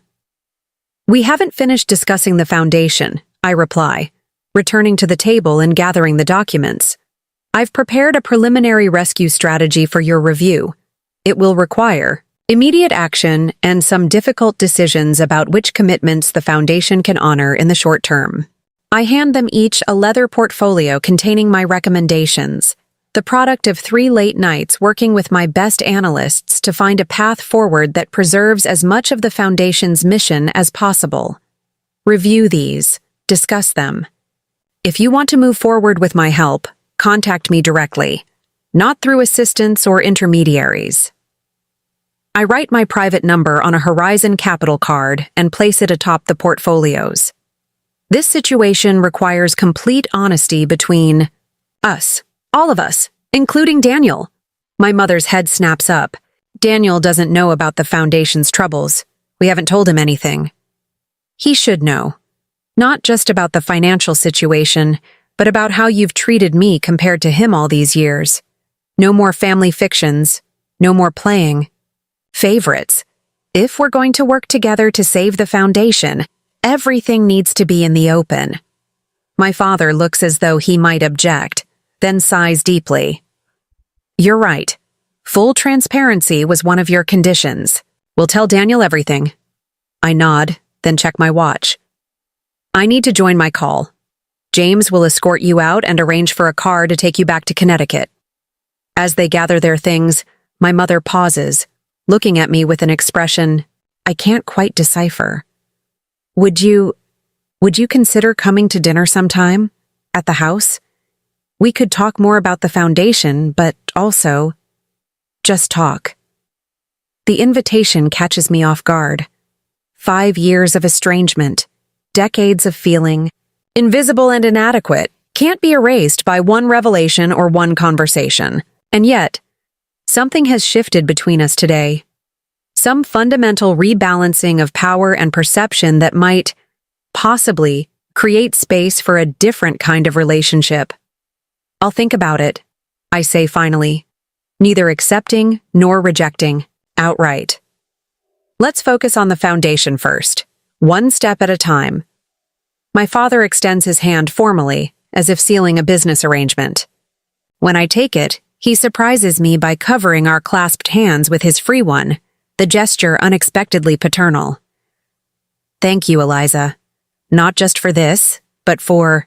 We haven't finished discussing the foundation, I reply, returning to the table and gathering the documents. I've prepared a preliminary rescue strategy for your review. It will require immediate action and some difficult decisions about which commitments the foundation can honor in the short term. I hand them each a leather portfolio containing my recommendations, the product of 3 late nights working with my best analysts to find a path forward that preserves as much of the foundation's mission as possible. Review these, discuss them. If you want to move forward with my help, contact me directly, not through assistants or intermediaries. I write my private number on a Horizon Capital card and place it atop the portfolios. This situation requires complete honesty between us, all of us, including Daniel. My mother's head snaps up. Daniel doesn't know about the foundation's troubles. We haven't told him anything. He should know. Not just about the financial situation, but about how you've treated me compared to him all these years. No more family fictions. No more playing favorites. If we're going to work together to save the foundation, everything needs to be in the open. My father looks as though he might object, then sighs deeply. You're right. Full transparency was one of your conditions. We'll tell Daniel everything. I nod, then check my watch. I need to join my call. James will escort you out and arrange for a car to take you back to Connecticut. As they gather their things, my mother pauses, looking at me with an expression I can't quite decipher. Would you consider coming to dinner sometime? At the house? We could talk more about the foundation, but also just talk. The invitation catches me off guard. 5 years of estrangement, decades of feeling, invisible and inadequate, can't be erased by one revelation or one conversation. And yet, something has shifted between us today. Some fundamental rebalancing of power and perception that might, possibly, create space for a different kind of relationship. I'll think about it, I say finally, neither accepting nor rejecting, outright. Let's focus on the foundation first, one step at a time. My father extends his hand formally, as if sealing a business arrangement. When I take it, he surprises me by covering our clasped hands with his free one, the gesture unexpectedly paternal. Thank you, Eliza. Not just for this, but for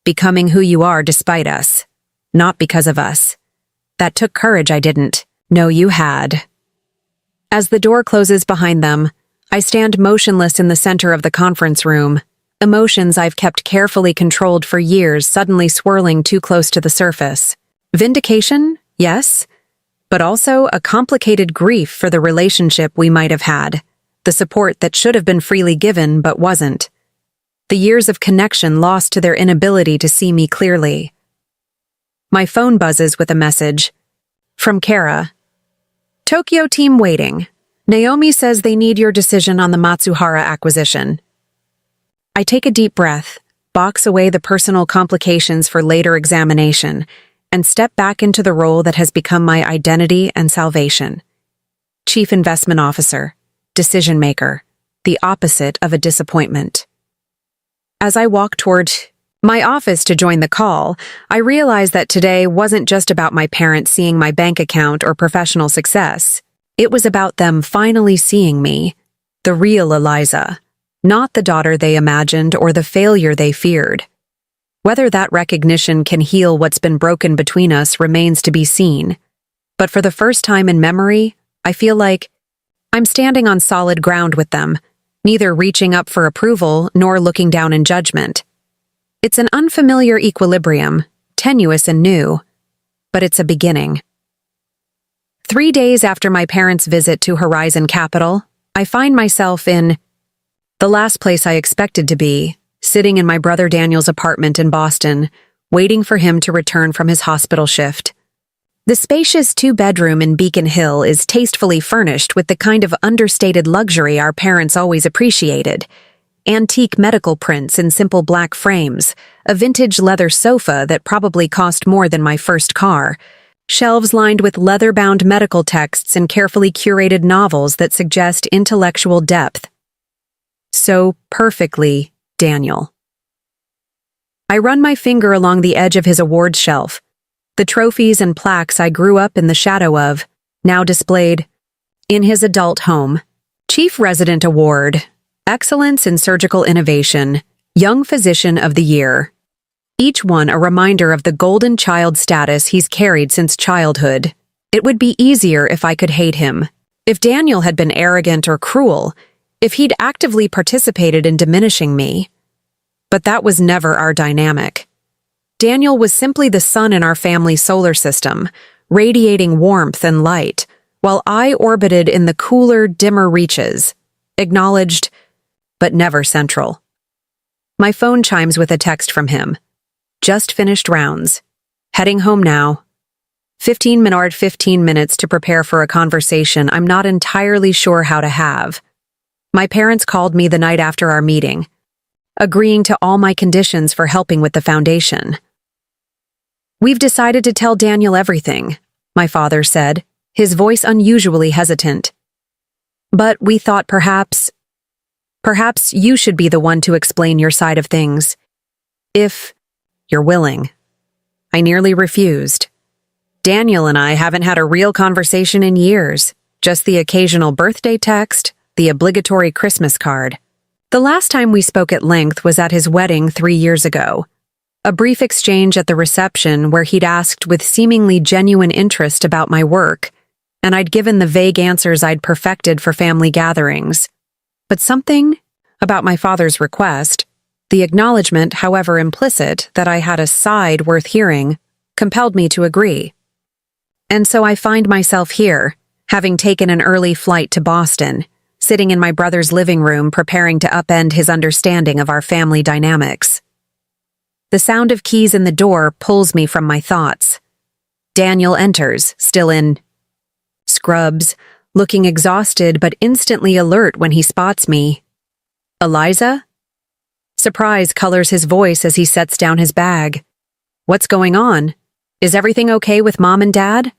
becoming who you are despite us. Not because of us. That took courage I didn't know you had. As the door closes behind them, I stand motionless in the center of the conference room, emotions I've kept carefully controlled for years suddenly swirling too close to the surface. Vindication, yes, but also a complicated grief for the relationship we might have had, the support that should have been freely given but wasn't. The years of connection lost to their inability to see me clearly. My phone buzzes with a message. From Kara. Tokyo team waiting. Naomi says they need your decision on the Matsuhara acquisition. I take a deep breath, box away the personal complications for later examination, and step back into the role that has become my identity and salvation. Chief Investment Officer, decision maker, the opposite of a disappointment. As I walk toward my office to join the call, I realize that today wasn't just about my parents seeing my bank account or professional success. It was about them finally seeing me, the real Eliza, not the daughter they imagined or the failure they feared. Whether that recognition can heal what's been broken between us remains to be seen. But for the first time in memory, I feel like I'm standing on solid ground with them, neither reaching up for approval nor looking down in judgment. It's an unfamiliar equilibrium, tenuous and new, but it's a beginning. 3 days after my parents' visit to Horizon Capital, I find myself in the last place I expected to be, sitting in my brother Daniel's apartment in Boston, waiting for him to return from his hospital shift. The spacious 2-bedroom in Beacon Hill is tastefully furnished with the kind of understated luxury our parents always appreciated. Antique medical prints in simple black frames, a vintage leather sofa that probably cost more than my first car, shelves lined with leather-bound medical texts and carefully curated novels that suggest intellectual depth. So perfectly Daniel. I run my finger along the edge of his awards shelf. The trophies and plaques I grew up in the shadow of, now displayed in his adult home. Chief Resident Award, Excellence in Surgical Innovation, Young Physician of the Year. Each one a reminder of the golden child status he's carried since childhood. It would be easier if I could hate him. If Daniel had been arrogant or cruel, if he'd actively participated in diminishing me. But that was never our dynamic. Daniel was simply the sun in our family solar system, radiating warmth and light, while I orbited in the cooler, dimmer reaches, acknowledged, but never central. My phone chimes with a text from him. Just finished rounds. Heading home now. 15 minutes to prepare for a conversation I'm not entirely sure how to have. My parents called me the night after our meeting, agreeing to all my conditions for helping with the foundation. We've decided to tell Daniel everything, my father said, his voice unusually hesitant. But we thought perhaps you should be the one to explain your side of things. If you're willing. I nearly refused. Daniel and I haven't had a real conversation in years, just the occasional birthday text, the obligatory Christmas card. The last time we spoke at length was at his wedding 3 years ago. A brief exchange at the reception where he'd asked with seemingly genuine interest about my work, and I'd given the vague answers I'd perfected for family gatherings. But something about my father's request, the acknowledgement, however implicit, that I had a side worth hearing, compelled me to agree. And so I find myself here, having taken an early flight to Boston, sitting in my brother's living room preparing to upend his understanding of our family dynamics. The sound of keys in the door pulls me from my thoughts. Daniel enters, still in scrubs, looking exhausted but instantly alert when he spots me. Eliza? Surprise colors his voice as he sets down his bag. What's going on? Is everything okay with Mom and Dad?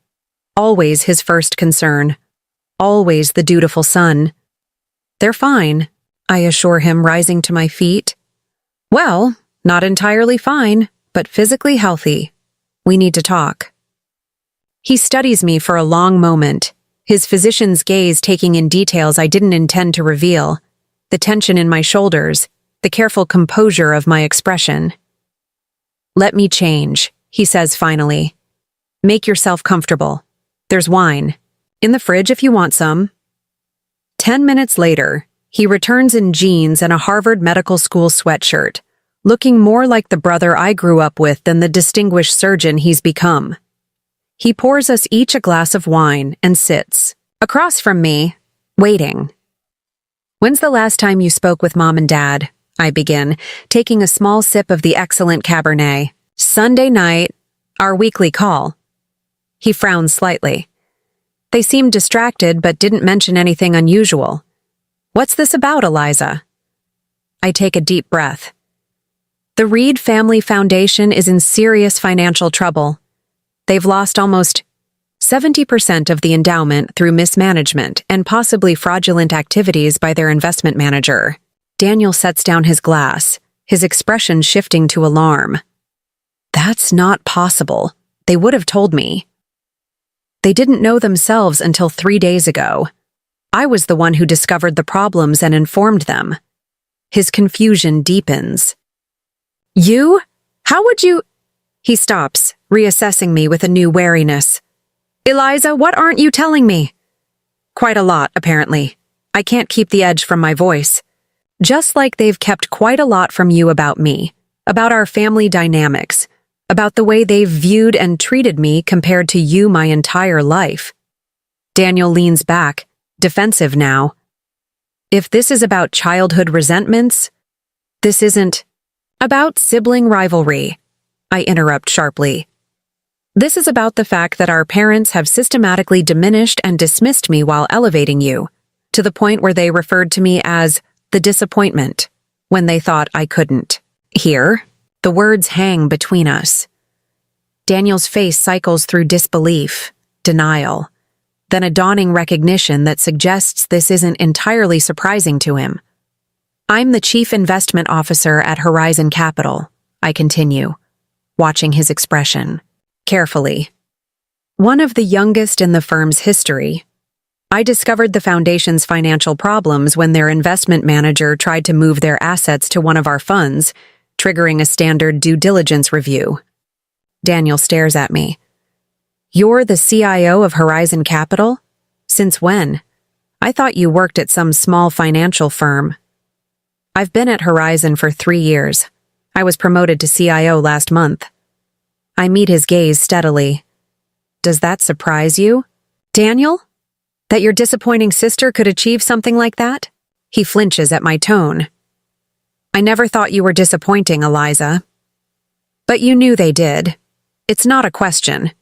Always his first concern. Always the dutiful son. They're fine, I assure him, rising to my feet. Well, not entirely fine, but physically healthy. We need to talk. He studies me for a long moment, his physician's gaze taking in details I didn't intend to reveal, the tension in my shoulders, the careful composure of my expression. Let me change, he says finally. Make yourself comfortable. There's wine. In the fridge if you want some. 10 minutes later, he returns in jeans and a Harvard Medical School sweatshirt, looking more like the brother I grew up with than the distinguished surgeon he's become. He pours us each a glass of wine and sits, across from me, waiting. When's the last time you spoke with Mom and Dad? I begin, taking a small sip of the excellent Cabernet. Sunday night, our weekly call. He frowns slightly. They seemed distracted but didn't mention anything unusual. What's this about, Eliza? I take a deep breath. The Reed Family Foundation is in serious financial trouble. They've lost almost 70% of the endowment through mismanagement and possibly fraudulent activities by their investment manager. Daniel sets down his glass, his expression shifting to alarm. That's not possible. They would have told me. They didn't know themselves until 3 days ago. I was the one who discovered the problems and informed them. His confusion deepens. You? How would you? He stops, reassessing me with a new wariness. Eliza, what aren't you telling me? Quite a lot, apparently. I can't keep the edge from my voice. Just like they've kept quite a lot from you about me, about our family dynamics, about the way they've viewed and treated me compared to you my entire life. Daniel leans back, defensive now. If this is about childhood resentments, this isn't about sibling rivalry, I interrupt sharply. This is about the fact that our parents have systematically diminished and dismissed me while elevating you, to the point where they referred to me as the disappointment, when they thought I couldn't. Here, the words hang between us. Daniel's face cycles through disbelief, denial, then a dawning recognition that suggests this isn't entirely surprising to him. I'm the chief investment officer at Horizon Capital, I continue, watching his expression. carefully. One of the youngest in the firm's history. I discovered the foundation's financial problems when their investment manager tried to move their assets to one of our funds, triggering a standard due diligence review. Daniel stares at me. You're the CIO of Horizon Capital? Since when? I thought you worked at some small financial firm. I've been at Horizon for 3 years. I was promoted to CIO last month. I meet his gaze steadily. Does that surprise you, Daniel? That your disappointing sister could achieve something like that? He flinches at my tone. I never thought you were disappointing, Eliza. But you knew they did. It's not a question.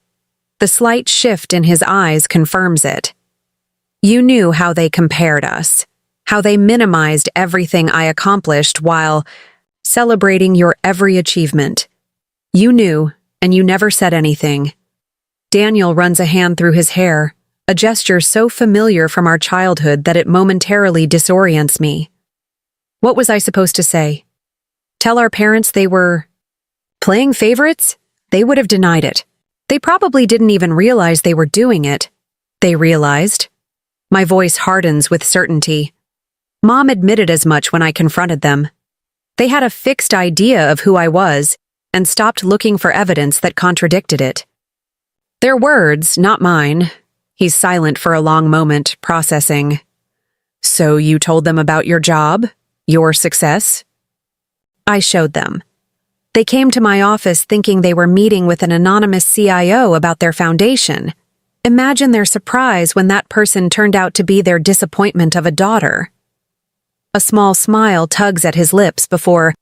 The slight shift in his eyes confirms it. You knew how they compared us, how they minimized everything I accomplished while celebrating your every achievement. You knew, and you never said anything. Daniel runs a hand through his hair, a gesture so familiar from our childhood that it momentarily disorients me. What was I supposed to say? Tell our parents they were playing favorites? They would have denied it. They probably didn't even realize they were doing it. They realized. My voice hardens with certainty. Mom admitted as much when I confronted them. They had a fixed idea of who I was and stopped looking for evidence that contradicted it. Their words, not mine. He's silent for a long moment, processing. So you told them about your job? Your success? I showed them. They came to my office thinking they were meeting with an anonymous CIO about their foundation. Imagine their surprise when that person turned out to be their disappointment of a daughter. A small smile tugs at his lips before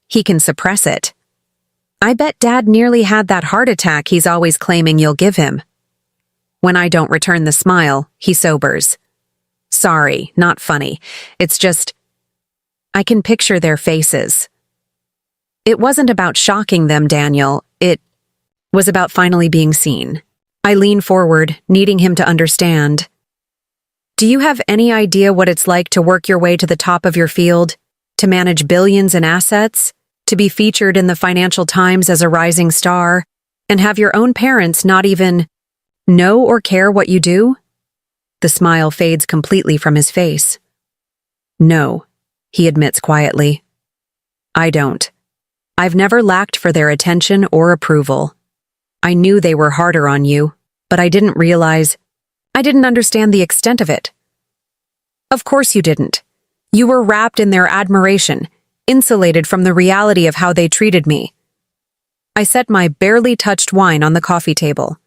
he can suppress it. I bet Dad nearly had that heart attack he's always claiming you'll give him. When I don't return the smile, he sobers. Sorry, not funny. It's just, I can picture their faces. It wasn't about shocking them, Daniel. It was about finally being seen. I lean forward, needing him to understand. Do you have any idea what it's like to work your way to the top of your field, to manage billions in assets, to be featured in the Financial Times as a rising star, and have your own parents not even know or care what you do? The smile fades completely from his face. No, he admits quietly. I don't. I've never lacked for their attention or approval. I knew they were harder on you, but I didn't understand the extent of it. Of course you didn't. You were wrapped in their admiration, insulated from the reality of how they treated me. I set my barely touched wine on the coffee table.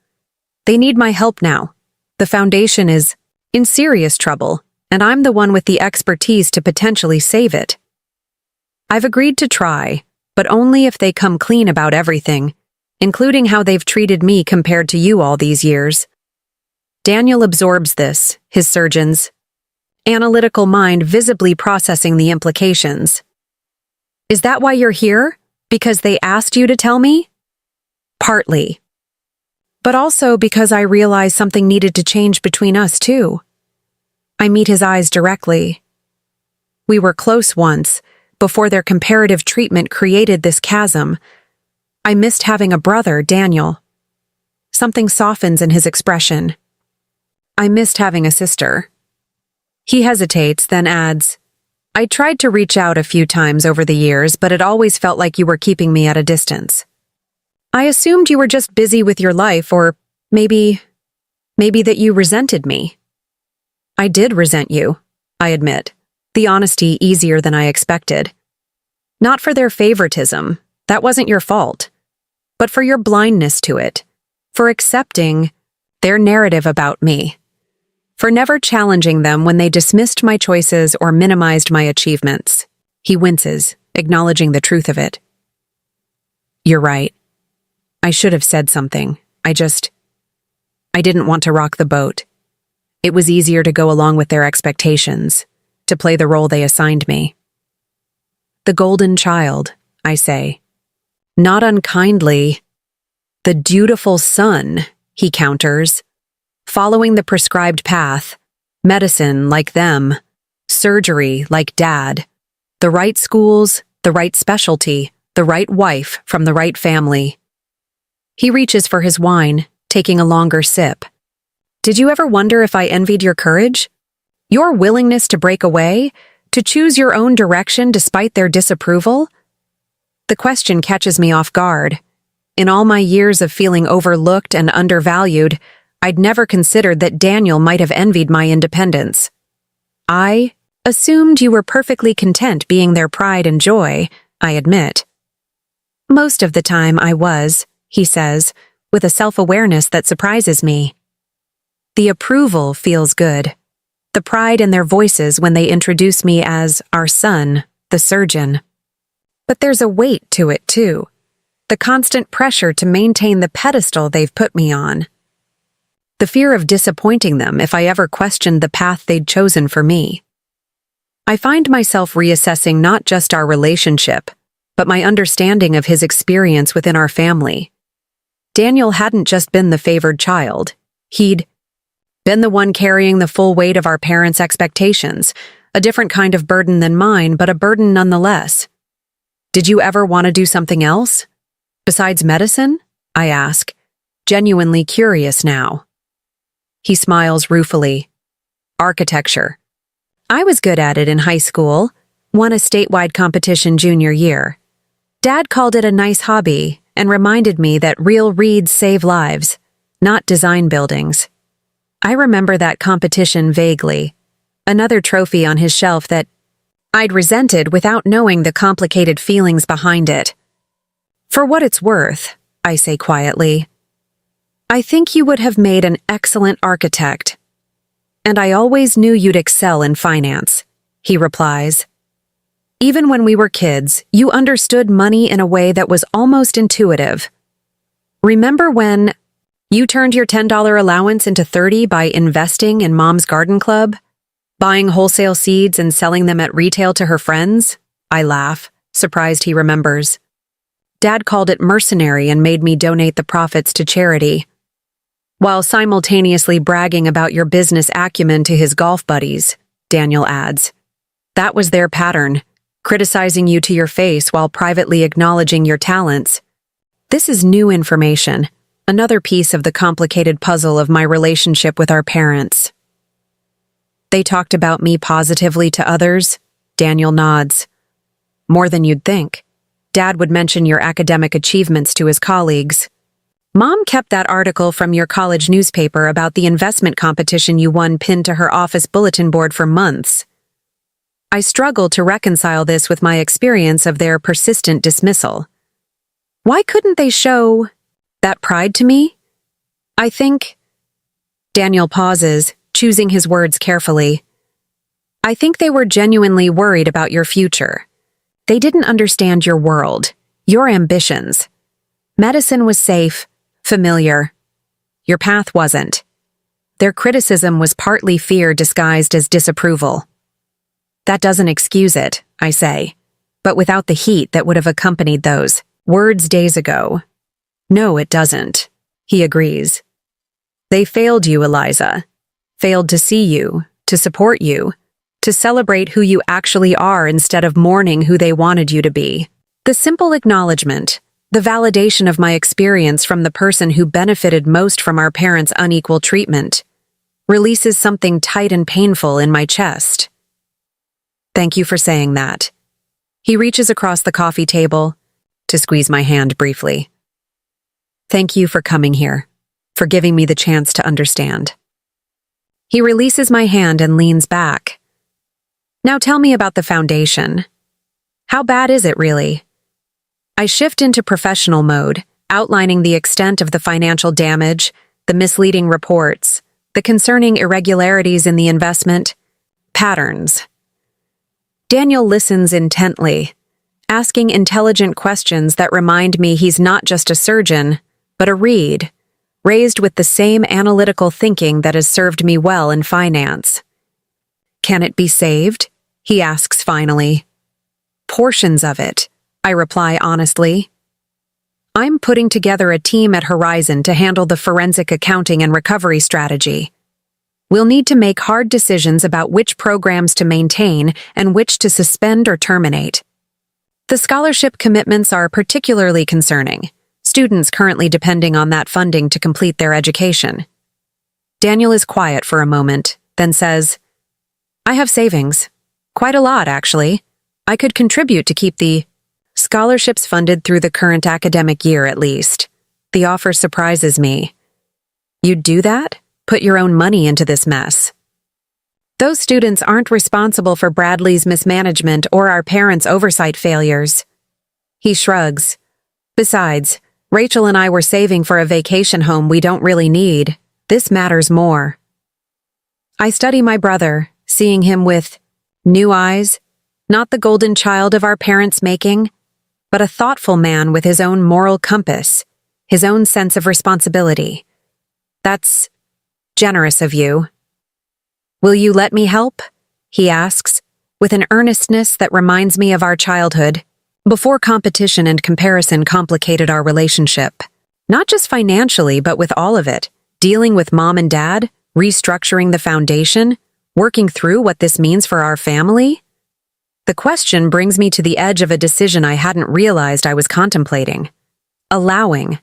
They need my help now. The foundation is in serious trouble, and I'm the one with the expertise to potentially save it. I've agreed to try, but only if they come clean about everything, including how they've treated me compared to you all these years. Daniel absorbs this, his surgeon's analytical mind visibly processing the implications. Is that why you're here? Because they asked you to tell me? Partly. But also because I realized something needed to change between us, too. I meet his eyes directly. We were close once, before their comparative treatment created this chasm. I missed having a brother, Daniel. Something softens in his expression. I missed having a sister. He hesitates, then adds, I tried to reach out a few times over the years, but it always felt like you were keeping me at a distance. I assumed you were just busy with your life, or maybe that you resented me. I did resent you, I admit, the honesty easier than I expected. Not for their favoritism, that wasn't your fault, but for your blindness to it, for accepting their narrative about me, for never challenging them when they dismissed my choices or minimized my achievements. He winces, acknowledging the truth of it. You're right. I should have said something. I didn't want to rock the boat. It was easier to go along with their expectations, to play the role they assigned me. The golden child, I say. Not unkindly. The dutiful son, he counters. Following the prescribed path, medicine like them, surgery like Dad, the right schools, the right specialty, the right wife from the right family. He reaches for his wine, taking a longer sip. Did you ever wonder if I envied your courage? Your willingness to break away? To choose your own direction despite their disapproval? The question catches me off guard. In all my years of feeling overlooked and undervalued, I'd never considered that Daniel might have envied my independence. I assumed you were perfectly content being their pride and joy, I admit. Most of the time I was, he says, with a self-awareness that surprises me. The approval feels good. The pride in their voices when they introduce me as our son, the surgeon. But there's a weight to it, too. The constant pressure to maintain the pedestal they've put me on. The fear of disappointing them if I ever questioned the path they'd chosen for me. I find myself reassessing not just our relationship, but my understanding of his experience within our family. Daniel hadn't just been the favored child. He'd been the one carrying the full weight of our parents' expectations, a different kind of burden than mine, but a burden nonetheless. Did you ever want to do something else? Besides medicine? I ask, genuinely curious now. He smiles ruefully. Architecture. I was good at it in high school, won a statewide competition junior year. Dad called it a nice hobby and reminded me that real reeds save lives, not design buildings. I remember that competition vaguely, another trophy on his shelf that I'd resented without knowing the complicated feelings behind it. For what it's worth, I say quietly, I think you would have made an excellent architect. And I always knew you'd excel in finance, he replies. Even when we were kids, you understood money in a way that was almost intuitive. Remember when you turned your $10 allowance into $30 by investing in Mom's garden club? Buying wholesale seeds and selling them at retail to her friends? I laugh, surprised he remembers. Dad called it mercenary and made me donate the profits to charity, while simultaneously bragging about your business acumen to his golf buddies, Daniel adds. That was their pattern, criticizing you to your face while privately acknowledging your talents. This is new information, another piece of the complicated puzzle of my relationship with our parents. They talked about me positively to others? Daniel nods. More than you'd think. Dad would mention your academic achievements to his colleagues. Mom kept that article from your college newspaper about the investment competition you won pinned to her office bulletin board for months. I struggle to reconcile this with my experience of their persistent dismissal. Why couldn't they show that pride to me? I think... Daniel pauses, choosing his words carefully. I think they were genuinely worried about your future. They didn't understand your world, your ambitions. Medicine was safe, familiar. Your path wasn't. Their criticism was partly fear disguised as disapproval. That doesn't excuse it, I say, but without the heat that would have accompanied those words days ago. No, it doesn't, he agrees. They failed you, Eliza. Failed to see you, to support you, to celebrate who you actually are instead of mourning who they wanted you to be. The simple acknowledgement, the validation of my experience from the person who benefited most from our parents' unequal treatment, releases something tight and painful in my chest. Thank you for saying that. He reaches across the coffee table to squeeze my hand briefly. Thank you for coming here, for giving me the chance to understand. He releases my hand and leans back. Now tell me about the foundation. How bad is it really? I shift into professional mode, outlining the extent of the financial damage, the misleading reports, the concerning irregularities in the investment, patterns. Daniel listens intently, asking intelligent questions that remind me he's not just a surgeon, but a Reed, raised with the same analytical thinking that has served me well in finance. Can it be saved? He asks finally. Portions of it, I reply honestly. I'm putting together a team at Horizon to handle the forensic accounting and recovery strategy. We'll need to make hard decisions about which programs to maintain and which to suspend or terminate. The scholarship commitments are particularly concerning. students currently depending on that funding to complete their education. Daniel is quiet for a moment, then says, I have savings. Quite a lot, actually. I could contribute to keep the scholarships funded through the current academic year at least. The offer surprises me. You'd do that? Put your own money into this mess. Those students aren't responsible for Bradley's mismanagement or our parents' oversight failures. He shrugs. Besides, Rachel and I were saving for a vacation home we don't really need. This matters more. I study my brother, seeing him with new eyes, not the golden child of our parents' making, but a thoughtful man with his own moral compass, his own sense of responsibility. That's generous of you. Will you let me help? He asks, with an earnestness that reminds me of our childhood, before competition and comparison complicated our relationship. Not just financially, but with all of it. Dealing with mom and dad, restructuring the foundation, working through what this means for our family. The question brings me to the edge of a decision I hadn't realized I was contemplating. Allowing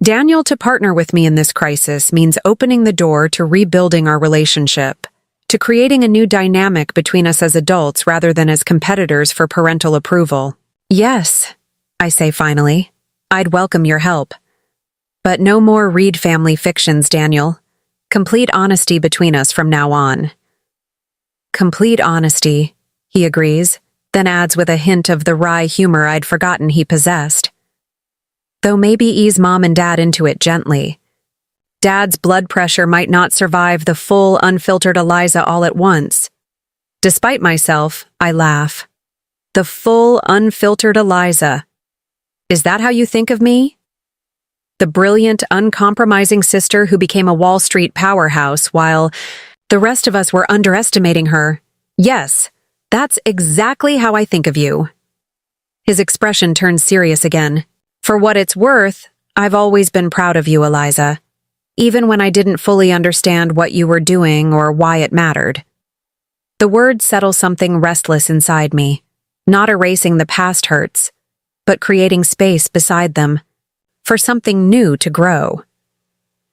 Daniel to partner with me in this crisis means opening the door to rebuilding our relationship, to creating a new dynamic between us as adults rather than as competitors for parental approval. Yes, I say finally, I'd welcome your help. But no more Reed family fictions, Daniel. Complete honesty between us from now on. Complete honesty, he agrees, then adds with a hint of the wry humor I'd forgotten he possessed. Though maybe ease mom and dad into it gently. Dad's blood pressure might not survive the full, unfiltered Eliza all at once. Despite myself, I laugh. The full, unfiltered Eliza. Is that how you think of me? The brilliant, uncompromising sister who became a Wall Street powerhouse while the rest of us were underestimating her. Yes, that's exactly how I think of you. His expression turns serious again. For what it's worth, I've always been proud of you, Eliza. Even when I didn't fully understand what you were doing or why it mattered. The words settle something restless inside me, not erasing the past hurts, but creating space beside them, for something new to grow.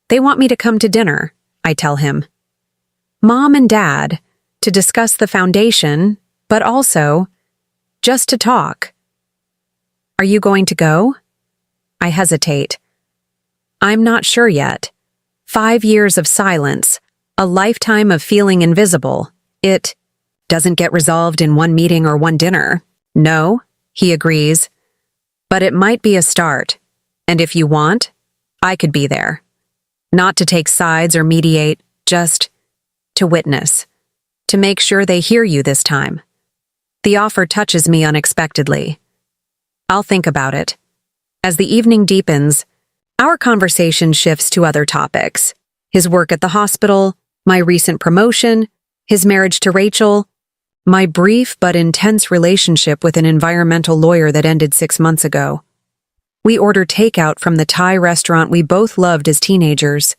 They want me to come to dinner, I tell him. Mom and Dad, to discuss the foundation, but also, just to talk. Are you going to go? I hesitate. I'm not sure yet. 5 years of silence, a lifetime of feeling invisible. It doesn't get resolved in one meeting or one dinner. No, he agrees. But it might be a start. And if you want, I could be there. Not to take sides or mediate, just to witness. To make sure they hear you this time. The offer touches me unexpectedly. I'll think about it. As the evening deepens, our conversation shifts to other topics. His work at the hospital, my recent promotion, his marriage to Rachel, my brief but intense relationship with an environmental lawyer that ended 6 months ago. We order takeout from the Thai restaurant we both loved as teenagers,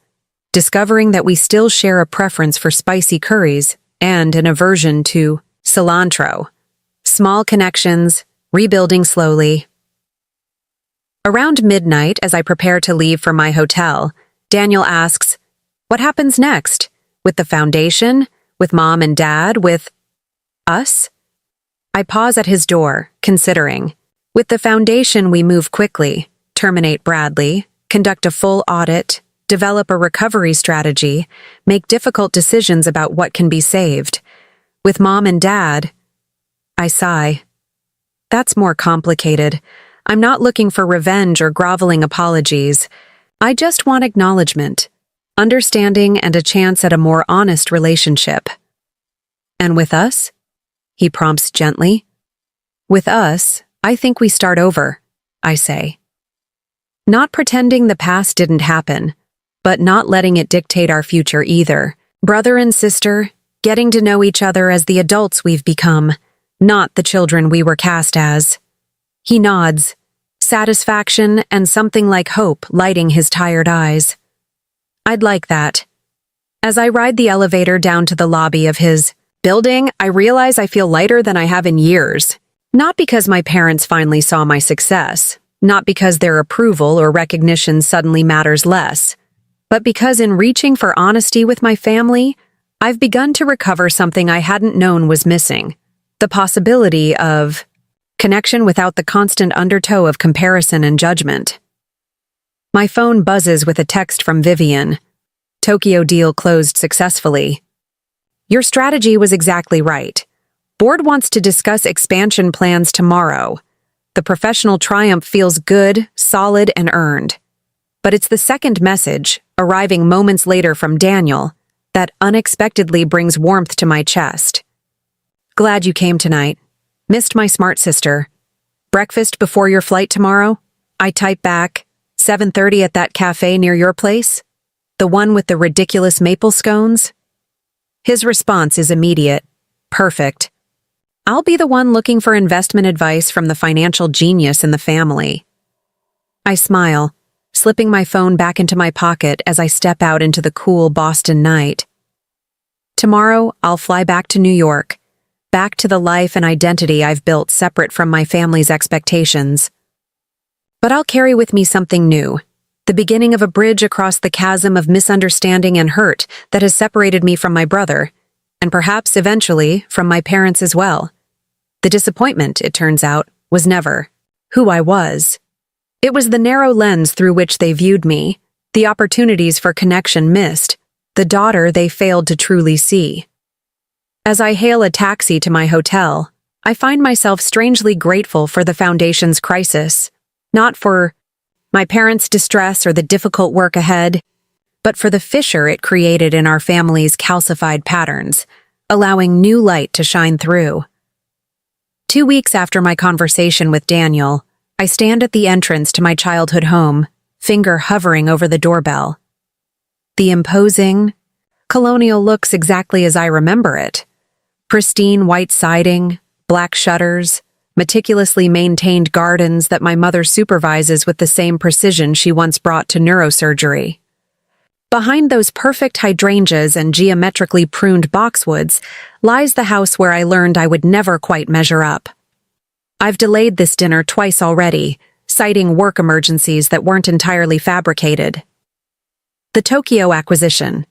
discovering that we still share a preference for spicy curries and an aversion to cilantro. Small connections, rebuilding slowly. Around midnight, as I prepare to leave for my hotel, Daniel asks, what happens next? With the foundation? With mom and dad? With us? I pause at his door, considering. With the foundation, we move quickly, terminate Bradley, conduct a full audit, develop a recovery strategy, make difficult decisions about what can be saved. With mom and dad, I sigh. That's more complicated. I'm not looking for revenge or groveling apologies. I just want acknowledgement, understanding, and a chance at a more honest relationship. And with us? He prompts gently. With us, I think we start over, I say. Not pretending the past didn't happen, but not letting it dictate our future either. Brother and sister, getting to know each other as the adults we've become, not the children we were cast as. He nods, satisfaction and something like hope lighting his tired eyes. I'd like that. As I ride the elevator down to the lobby of his building, I realize I feel lighter than I have in years. Not because my parents finally saw my success, not because their approval or recognition suddenly matters less, but because in reaching for honesty with my family, I've begun to recover something I hadn't known was missing: the possibility of connection without the constant undertow of comparison and judgment. My phone buzzes with a text from Vivian. Tokyo deal closed successfully. Your strategy was exactly right. Board wants to discuss expansion plans tomorrow. The professional triumph feels good, solid, and earned. But it's the second message, arriving moments later from Daniel, that unexpectedly brings warmth to my chest. Glad you came tonight. Missed my smart sister. Breakfast before your flight tomorrow? I type back, 7:30 at that cafe near your place? The one with the ridiculous maple scones? His response is immediate. Perfect. I'll be the one looking for investment advice from the financial genius in the family. I smile, slipping my phone back into my pocket as I step out into the cool Boston night. Tomorrow, I'll fly back to New York, back to the life and identity I've built separate from my family's expectations. But I'll carry with me something new, the beginning of a bridge across the chasm of misunderstanding and hurt that has separated me from my brother, and perhaps eventually from my parents as well. The disappointment, it turns out, was never who I was. It was the narrow lens through which they viewed me, the opportunities for connection missed, the daughter they failed to truly see. As I hail a taxi to my hotel, I find myself strangely grateful for the Foundation's crisis, not for my parents' distress or the difficult work ahead, but for the fissure it created in our family's calcified patterns, allowing new light to shine through. 2 weeks after my conversation with Daniel, I stand at the entrance to my childhood home, finger hovering over the doorbell. The imposing, colonial looks exactly as I remember it. Pristine white siding, black shutters, meticulously maintained gardens that my mother supervises with the same precision she once brought to neurosurgery. Behind those perfect hydrangeas and geometrically pruned boxwoods lies the house where I learned I would never quite measure up. I've delayed this dinner twice already, citing work emergencies that weren't entirely fabricated. The Tokyo acquisition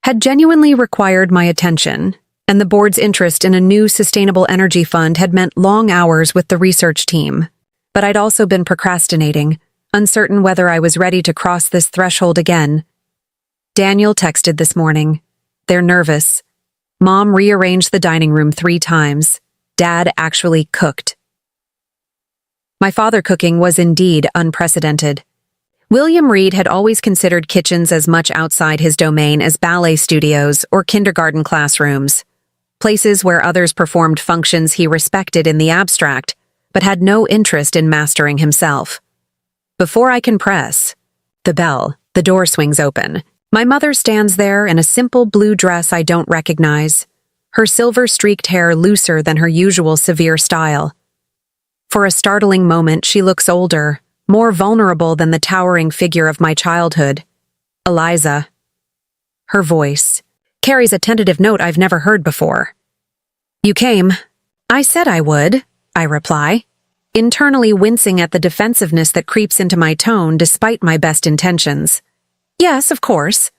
had genuinely required my attention, and the board's interest in a new sustainable energy fund had meant long hours with the research team. But I'd also been procrastinating, uncertain whether I was ready to cross this threshold again. Daniel texted this morning. They're nervous. Mom rearranged the dining room 3 times. Dad actually cooked. My father cooking was indeed unprecedented. William Reed had always considered kitchens as much outside his domain as ballet studios or kindergarten classrooms, places where others performed functions he respected in the abstract, but had no interest in mastering himself. Before I can press the door swings open. My mother stands there in a simple blue dress I don't recognize, her silver-streaked hair looser than her usual severe style. For a startling moment, she looks older, more vulnerable than the towering figure of my childhood. Eliza. Her voice carries a tentative note I've never heard before. You came. I said I would, I reply, internally wincing at the defensiveness that creeps into my tone despite my best intentions. Yes, of course.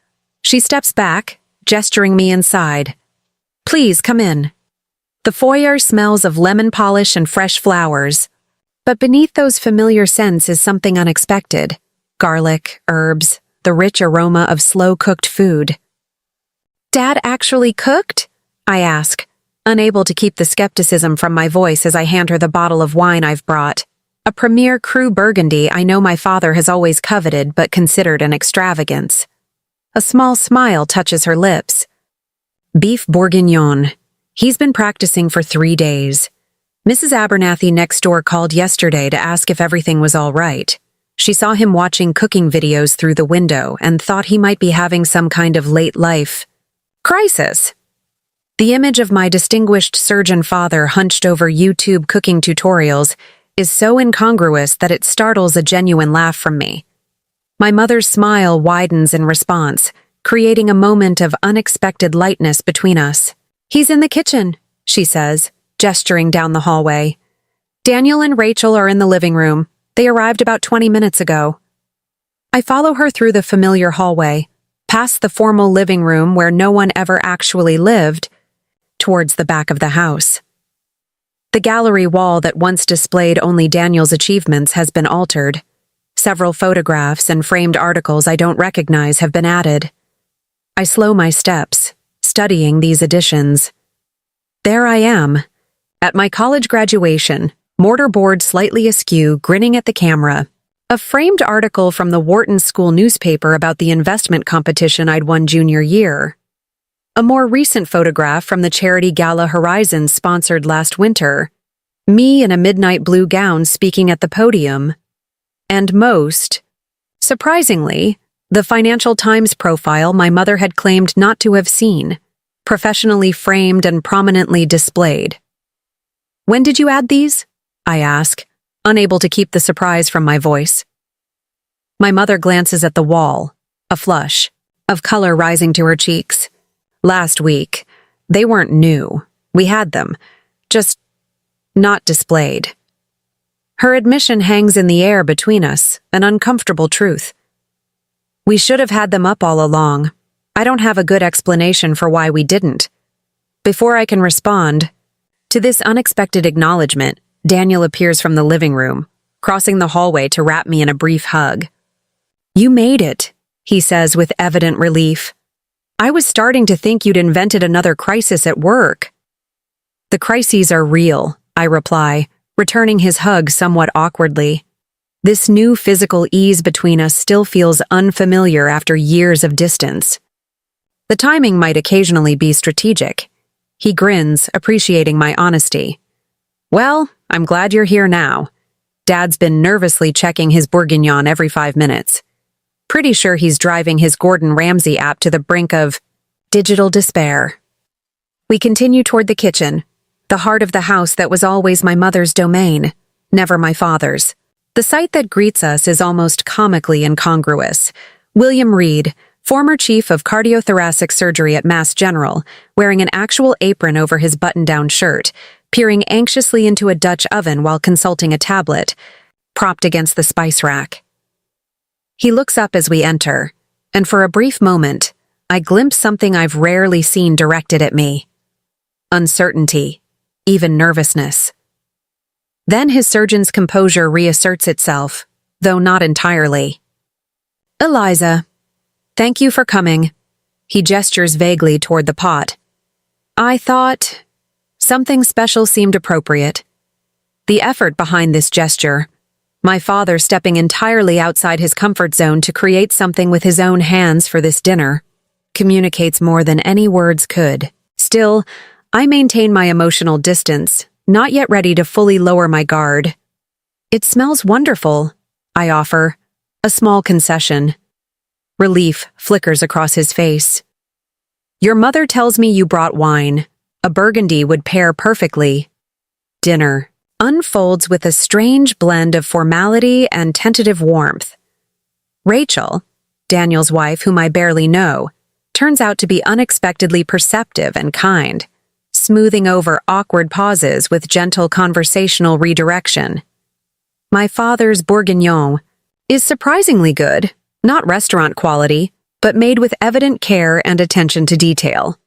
She steps back, gesturing me inside. Please come in. The foyer smells of lemon polish and fresh flowers, but beneath those familiar scents is something unexpected. Garlic, herbs, the rich aroma of slow-cooked food. Dad actually cooked? I ask, unable to keep the skepticism from my voice as I hand her the bottle of wine I've brought. A premier cru Burgundy I know my father has always coveted but considered an extravagance. A small smile touches her lips. Beef bourguignon. He's been practicing for 3 days. Mrs. Abernathy next door called yesterday to ask if everything was all right. She saw him watching cooking videos through the window and thought he might be having some kind of late life crisis. The image of my distinguished surgeon father hunched over YouTube cooking tutorials is so incongruous that it startles a genuine laugh from me. My mother's smile widens in response, creating a moment of unexpected lightness between us. He's in the kitchen, she says, gesturing down the hallway. Daniel and Rachel are in the living room. They arrived about 20 minutes ago. I follow her through the familiar hallway, past the formal living room where no one ever actually lived, towards the back of the house. The gallery wall that once displayed only Daniel's achievements has been altered. Several photographs and framed articles I don't recognize have been added. I slow my steps, studying these additions. There I am, at my college graduation, mortarboard slightly askew, grinning at the camera. A framed article from the Wharton School newspaper about the investment competition I'd won junior year. A more recent photograph from the charity gala Horizon sponsored last winter. Me in a midnight blue gown speaking at the podium. And most, surprisingly, the Financial Times profile my mother had claimed not to have seen, professionally framed and prominently displayed. When did you add these? I ask, unable to keep the surprise from my voice. My mother glances at the wall, a flush of color rising to her cheeks. Last week. They weren't new. We had them, just not displayed. Her admission hangs in the air between us, an uncomfortable truth. We should have had them up all along. I don't have a good explanation for why we didn't. Before I can respond, to this unexpected acknowledgement, Daniel appears from the living room, crossing the hallway to wrap me in a brief hug. "You made it," he says with evident relief. "I was starting to think you'd invented another crisis at work." "The crises are real," I reply, returning his hug somewhat awkwardly. This new physical ease between us still feels unfamiliar after years of distance. The timing might occasionally be strategic. He grins, appreciating my honesty. "Well, I'm glad you're here now. Dad's been nervously checking his bourguignon every 5 minutes. Pretty sure he's driving his Gordon Ramsay app to the brink of digital despair." We continue toward the kitchen, the heart of the house that was always my mother's domain, never my father's. The sight that greets us is almost comically incongruous. William Reed, former chief of cardiothoracic surgery at Mass General, wearing an actual apron over his button-down shirt, peering anxiously into a Dutch oven while consulting a tablet, propped against the spice rack. He looks up as we enter, and for a brief moment, I glimpse something I've rarely seen directed at me. Uncertainty, even nervousness. Then his surgeon's composure reasserts itself, though not entirely. "Eliza, thank you for coming." He gestures vaguely toward the pot. "I thought something special seemed appropriate." The effort behind this gesture, my father stepping entirely outside his comfort zone to create something with his own hands for this dinner, communicates more than any words could. Still, I maintain my emotional distance, not yet ready to fully lower my guard. "It smells wonderful," I offer, a small concession. Relief flickers across his face. "Your mother tells me you brought wine. A burgundy would pair perfectly." Dinner unfolds with a strange blend of formality and tentative warmth. Rachel, Daniel's wife, whom I barely know, turns out to be unexpectedly perceptive and kind, smoothing over awkward pauses with gentle conversational redirection. My father's bourguignon is surprisingly good, not restaurant quality, but made with evident care and attention to detail.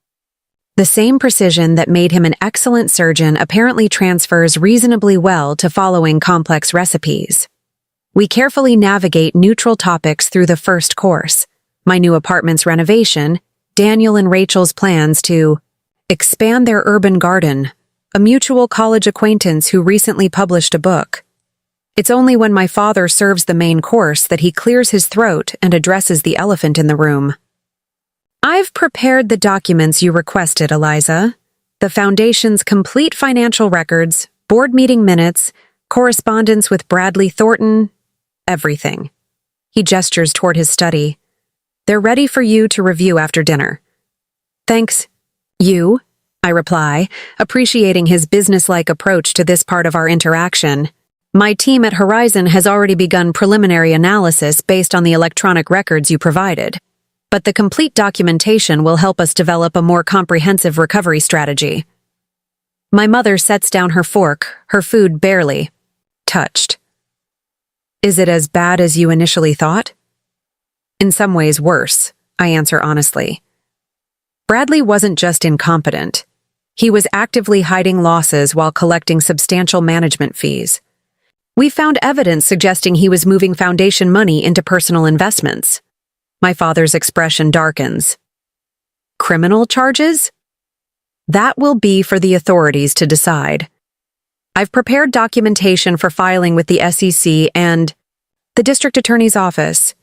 The same precision that made him an excellent surgeon apparently transfers reasonably well to following complex recipes. We carefully navigate neutral topics through the first course: my new apartment's renovation, Daniel and Rachel's plans to expand their urban garden, a mutual college acquaintance who recently published a book. It's only when my father serves the main course that he clears his throat and addresses the elephant in the room. "I've prepared the documents you requested, Eliza. The Foundation's complete financial records, board meeting minutes, correspondence with Bradley Thornton, everything." He gestures toward his study. "They're ready for you to review after dinner." "Thanks. You?" I reply, appreciating his businesslike approach to this part of our interaction. "My team at Horizon has already begun preliminary analysis based on the electronic records you provided. But the complete documentation will help us develop a more comprehensive recovery strategy." My mother sets down her fork, her food barely touched. Is it as bad as you initially thought? In some ways worse, I answer honestly. Bradley wasn't just incompetent. He was actively hiding losses while collecting substantial management fees. We found evidence suggesting he was moving foundation money into personal investments. My father's expression darkens. Criminal charges? That will be for the authorities to decide. I've prepared documentation for filing with the SEC and the District Attorney's Office.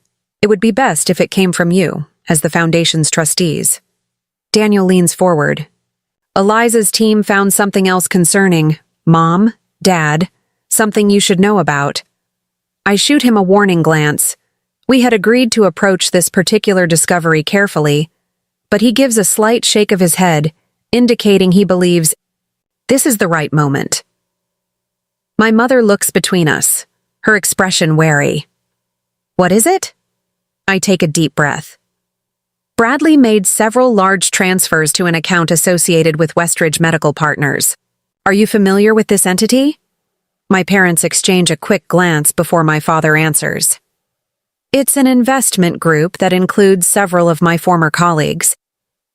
It would be best if it came from you, as the Foundation's trustees. Daniel leans forward. Eliza's team found something else concerning. Mom, Dad, something you should know about. I shoot him a warning glance. We had agreed to approach this particular discovery carefully, but he gives a slight shake of his head, indicating he believes this is the right moment. My mother looks between us, her expression wary. What is it? I take a deep breath. Bradley made several large transfers to an account associated with Westridge Medical Partners. Are you familiar with this entity? My parents exchange a quick glance before my father answers. It's an investment group that includes several of my former colleagues.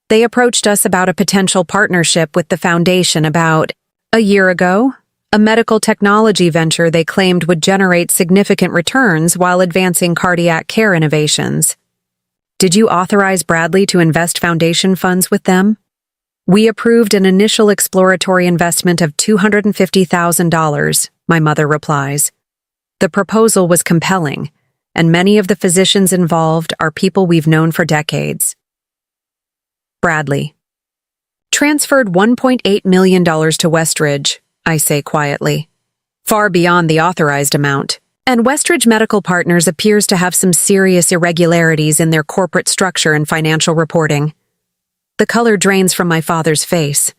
They approached us about a potential partnership with the foundation about a year ago, a medical technology venture they claimed would generate significant returns while advancing cardiac care innovations. Did you authorize Bradley to invest foundation funds with them? We approved an initial exploratory investment of $250,000, my mother replies. The proposal was compelling, and many of the physicians involved are people we've known for decades. Bradley. Transferred $1.8 million to Westridge, I say quietly. Far beyond the authorized amount. And Westridge Medical Partners appears to have some serious irregularities in their corporate structure and financial reporting. The color drains from my father's face.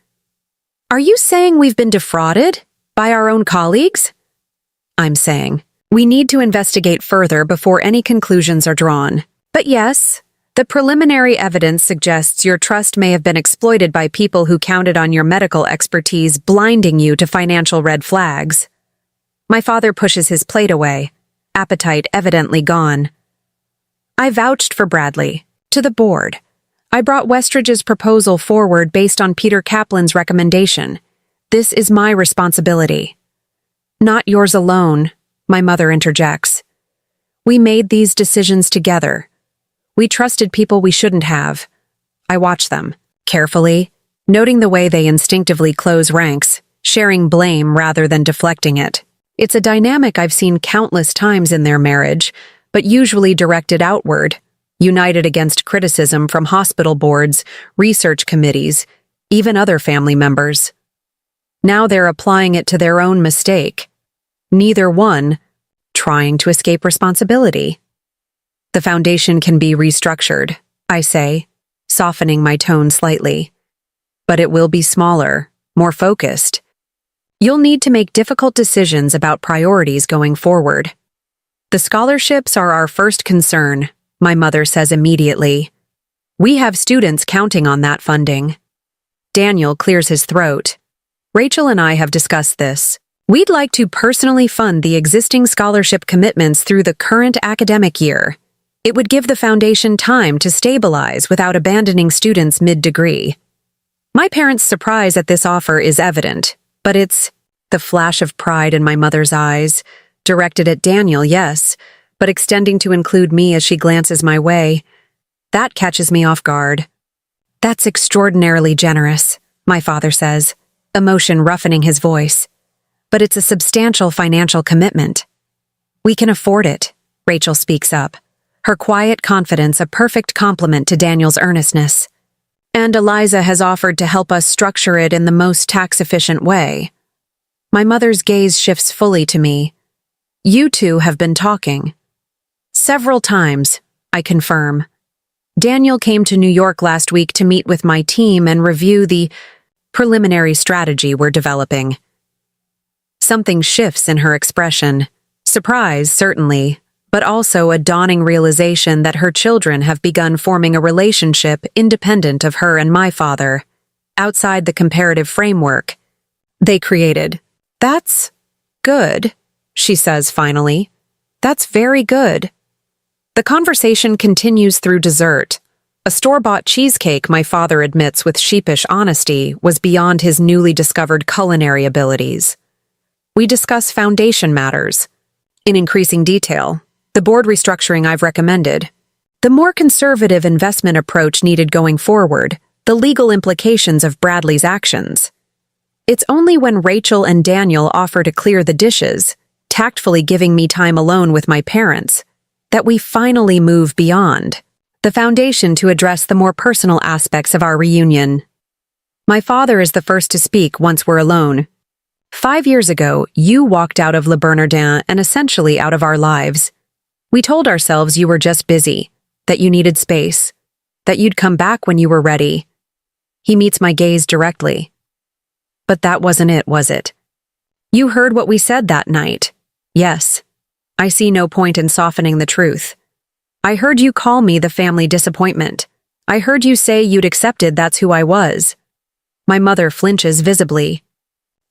Are you saying we've been defrauded? By our own colleagues? I'm saying, we need to investigate further before any conclusions are drawn. But yes, the preliminary evidence suggests your trust may have been exploited by people who counted on your medical expertise blinding you to financial red flags. My father pushes his plate away, appetite evidently gone. I vouched for Bradley, to the board. I brought Westridge's proposal forward based on Peter Kaplan's recommendation. This is my responsibility. Not yours alone, my mother interjects. We made these decisions together. We trusted people we shouldn't have. I watch them, carefully, noting the way they instinctively close ranks, sharing blame rather than deflecting it. It's a dynamic I've seen countless times in their marriage, but usually directed outward, united against criticism from hospital boards, research committees, even other family members. Now they're applying it to their own mistake. Neither one trying to escape responsibility. The foundation can be restructured, I say, softening my tone slightly. But it will be smaller, more focused. You'll need to make difficult decisions about priorities going forward. The scholarships are our first concern, my mother says immediately. We have students counting on that funding. Daniel clears his throat. Rachel and I have discussed this. We'd like to personally fund the existing scholarship commitments through the current academic year. It would give the foundation time to stabilize without abandoning students mid-degree. My parents' surprise at this offer is evident, but it's the flash of pride in my mother's eyes, directed at Daniel, yes, but extending to include me as she glances my way. That catches me off guard. That's extraordinarily generous, my father says, emotion roughening his voice. But it's a substantial financial commitment. We can afford it, Rachel speaks up, her quiet confidence a perfect complement to Daniel's earnestness. And Eliza has offered to help us structure it in the most tax-efficient way. My mother's gaze shifts fully to me. You two have been talking. Several times, I confirm. Daniel came to New York last week to meet with my team and review the preliminary strategy we're developing. Something shifts in her expression. Surprise, certainly, but also a dawning realization that her children have begun forming a relationship independent of her and my father, outside the comparative framework they created. That's good, she says finally. That's very good. The conversation continues through dessert. A store-bought cheesecake, my father admits with sheepish honesty, was beyond his newly discovered culinary abilities. We discuss foundation matters. In increasing detail, the board restructuring I've recommended, the more conservative investment approach needed going forward, the legal implications of Bradley's actions. It's only when Rachel and Daniel offer to clear the dishes, tactfully giving me time alone with my parents, that we finally move beyond the foundation to address the more personal aspects of our reunion. My father is the first to speak once we're alone. 5 years ago, you walked out of Le Bernardin and essentially out of our lives. We told ourselves you were just busy, that you needed space, that you'd come back when you were ready. He meets my gaze directly. But that wasn't it, was it? You heard what we said that night. Yes. I see no point in softening the truth. I heard you call me the family disappointment. I heard you say you'd accepted that's who I was. My mother flinches visibly.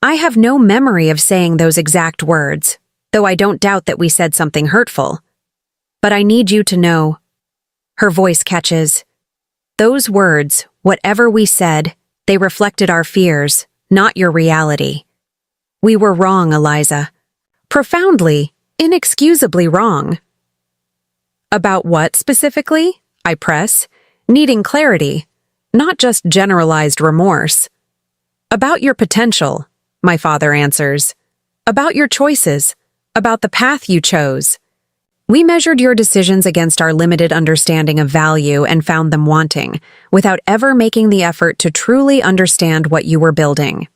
I have no memory of saying those exact words, though I don't doubt that we said something hurtful. But I need you to know. Her voice catches. Those words, whatever we said, they reflected our fears, not your reality. We were wrong, Eliza. Profoundly, inexcusably wrong. About what specifically? I press, needing clarity, not just generalized remorse. About your potential, my father answers. About your choices, about the path you chose. We measured your decisions against our limited understanding of value and found them wanting, without ever making the effort to truly understand what you were building.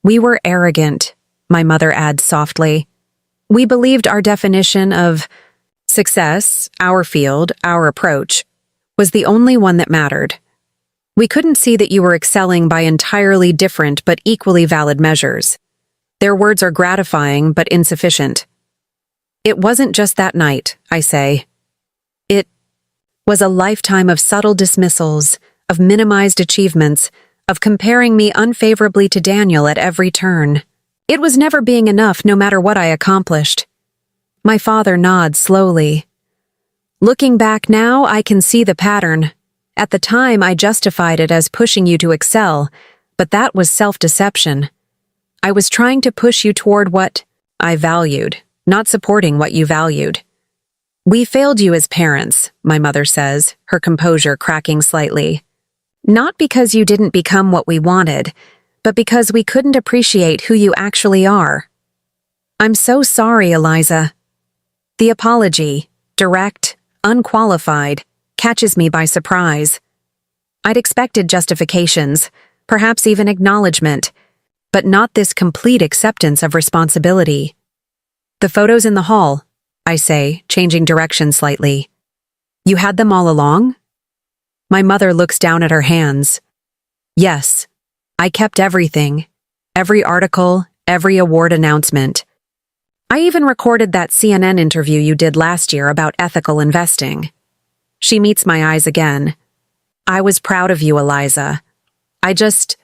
We were arrogant, my mother adds softly. We believed our definition of success, our field, our approach, was the only one that mattered. We couldn't see that you were excelling by entirely different but equally valid measures. Their words are gratifying but insufficient. It wasn't just that night, I say. It was a lifetime of subtle dismissals, of minimized achievements, of comparing me unfavorably to Daniel at every turn. It was never being enough no matter what I accomplished. My father nods slowly. Looking back now, I can see the pattern. At the time, I justified it as pushing you to excel, but that was self-deception. I was trying to push you toward what I valued, not supporting what you valued. We failed you as parents, my mother says, her composure cracking slightly. Not because you didn't become what we wanted, but because we couldn't appreciate who you actually are. I'm so sorry, Eliza. The apology, direct, unqualified, catches me by surprise. I'd expected justifications, perhaps even acknowledgement, but not this complete acceptance of responsibility. The photos in the hall, I say, changing direction slightly. You had them all along? My mother looks down at her hands. Yes, I kept everything, every article, every award announcement. I even recorded that CNN interview you did last year about ethical investing. She meets my eyes again. I was proud of you, Eliza. I just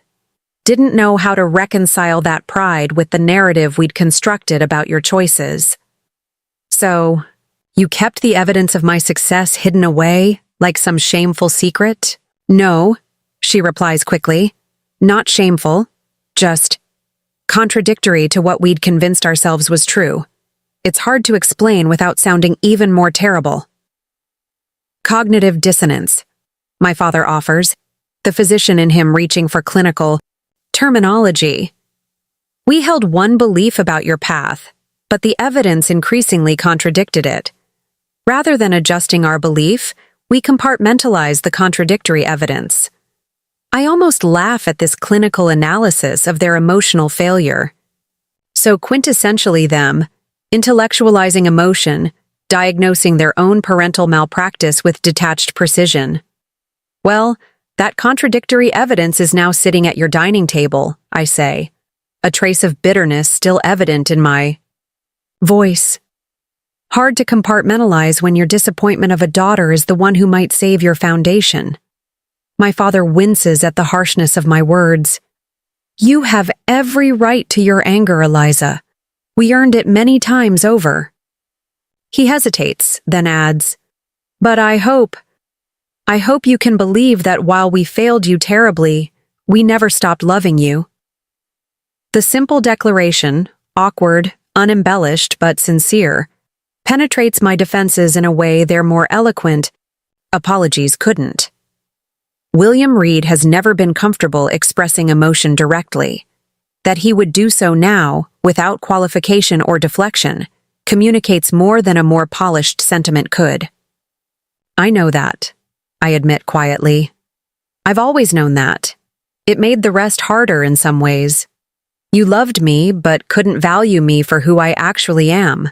didn't know how to reconcile that pride with the narrative we'd constructed about your choices. So, you kept the evidence of my success hidden away, like some shameful secret? No, she replies quickly. Not shameful, just contradictory to what we'd convinced ourselves was true. It's hard to explain without sounding even more terrible. Cognitive dissonance, my father offers, the physician in him reaching for clinical terminology. We held one belief about your path, but the evidence increasingly contradicted it. Rather than adjusting our belief, we compartmentalize the contradictory evidence. I almost laugh at this clinical analysis of their emotional failure. So quintessentially them, intellectualizing emotion, diagnosing their own parental malpractice with detached precision. Well, that contradictory evidence is now sitting at your dining table, I say, a trace of bitterness still evident in my voice. Hard to compartmentalize when your disappointment of a daughter is the one who might save your foundation. My father winces at the harshness of my words. You have every right to your anger, Eliza. We earned it many times over. He hesitates, then adds, "But I hope you can believe that while we failed you terribly, we never stopped loving you." The simple declaration, awkward, unembellished, but sincere, penetrates my defenses in a way their more eloquent apologies couldn't. William Reed has never been comfortable expressing emotion directly. That he would do so now, without qualification or deflection, communicates more than a more polished sentiment could. "I know that," I admit quietly. "I've always known that. It made the rest harder in some ways. You loved me, but couldn't value me for who I actually am."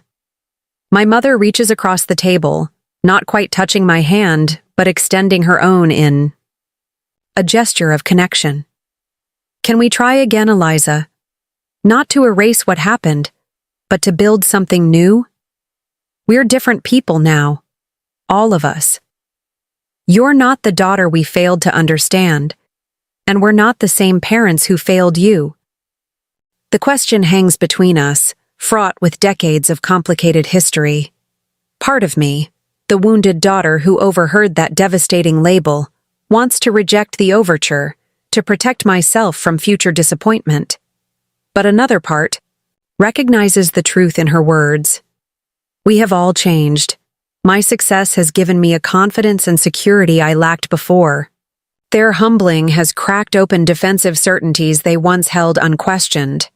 My mother reaches across the table, not quite touching my hand, but extending her own in a gesture of connection. "Can we try again, Eliza? Not to erase what happened, but to build something new? We're different people now. All of us. You're not the daughter we failed to understand, and we're not the same parents who failed you." The question hangs between us, fraught with decades of complicated history. Part of me, the wounded daughter who overheard that devastating label, wants to reject the overture, to protect myself from future disappointment. But another part recognizes the truth in her words. We have all changed. My success has given me a confidence and security I lacked before. Their humbling has cracked open defensive certainties they once held unquestioned.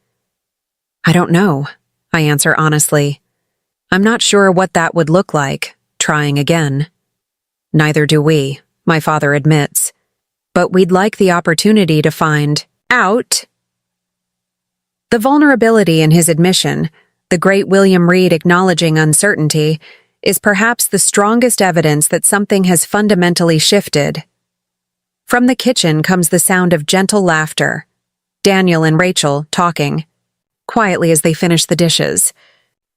"I don't know," I answer honestly. "I'm not sure what that would look like, trying again." "Neither do we," my father admits. "But we'd like the opportunity to find out." The vulnerability in his admission, the great William Reed acknowledging uncertainty, is perhaps the strongest evidence that something has fundamentally shifted. From the kitchen comes the sound of gentle laughter. Daniel and Rachel talking, quietly as they finish the dishes.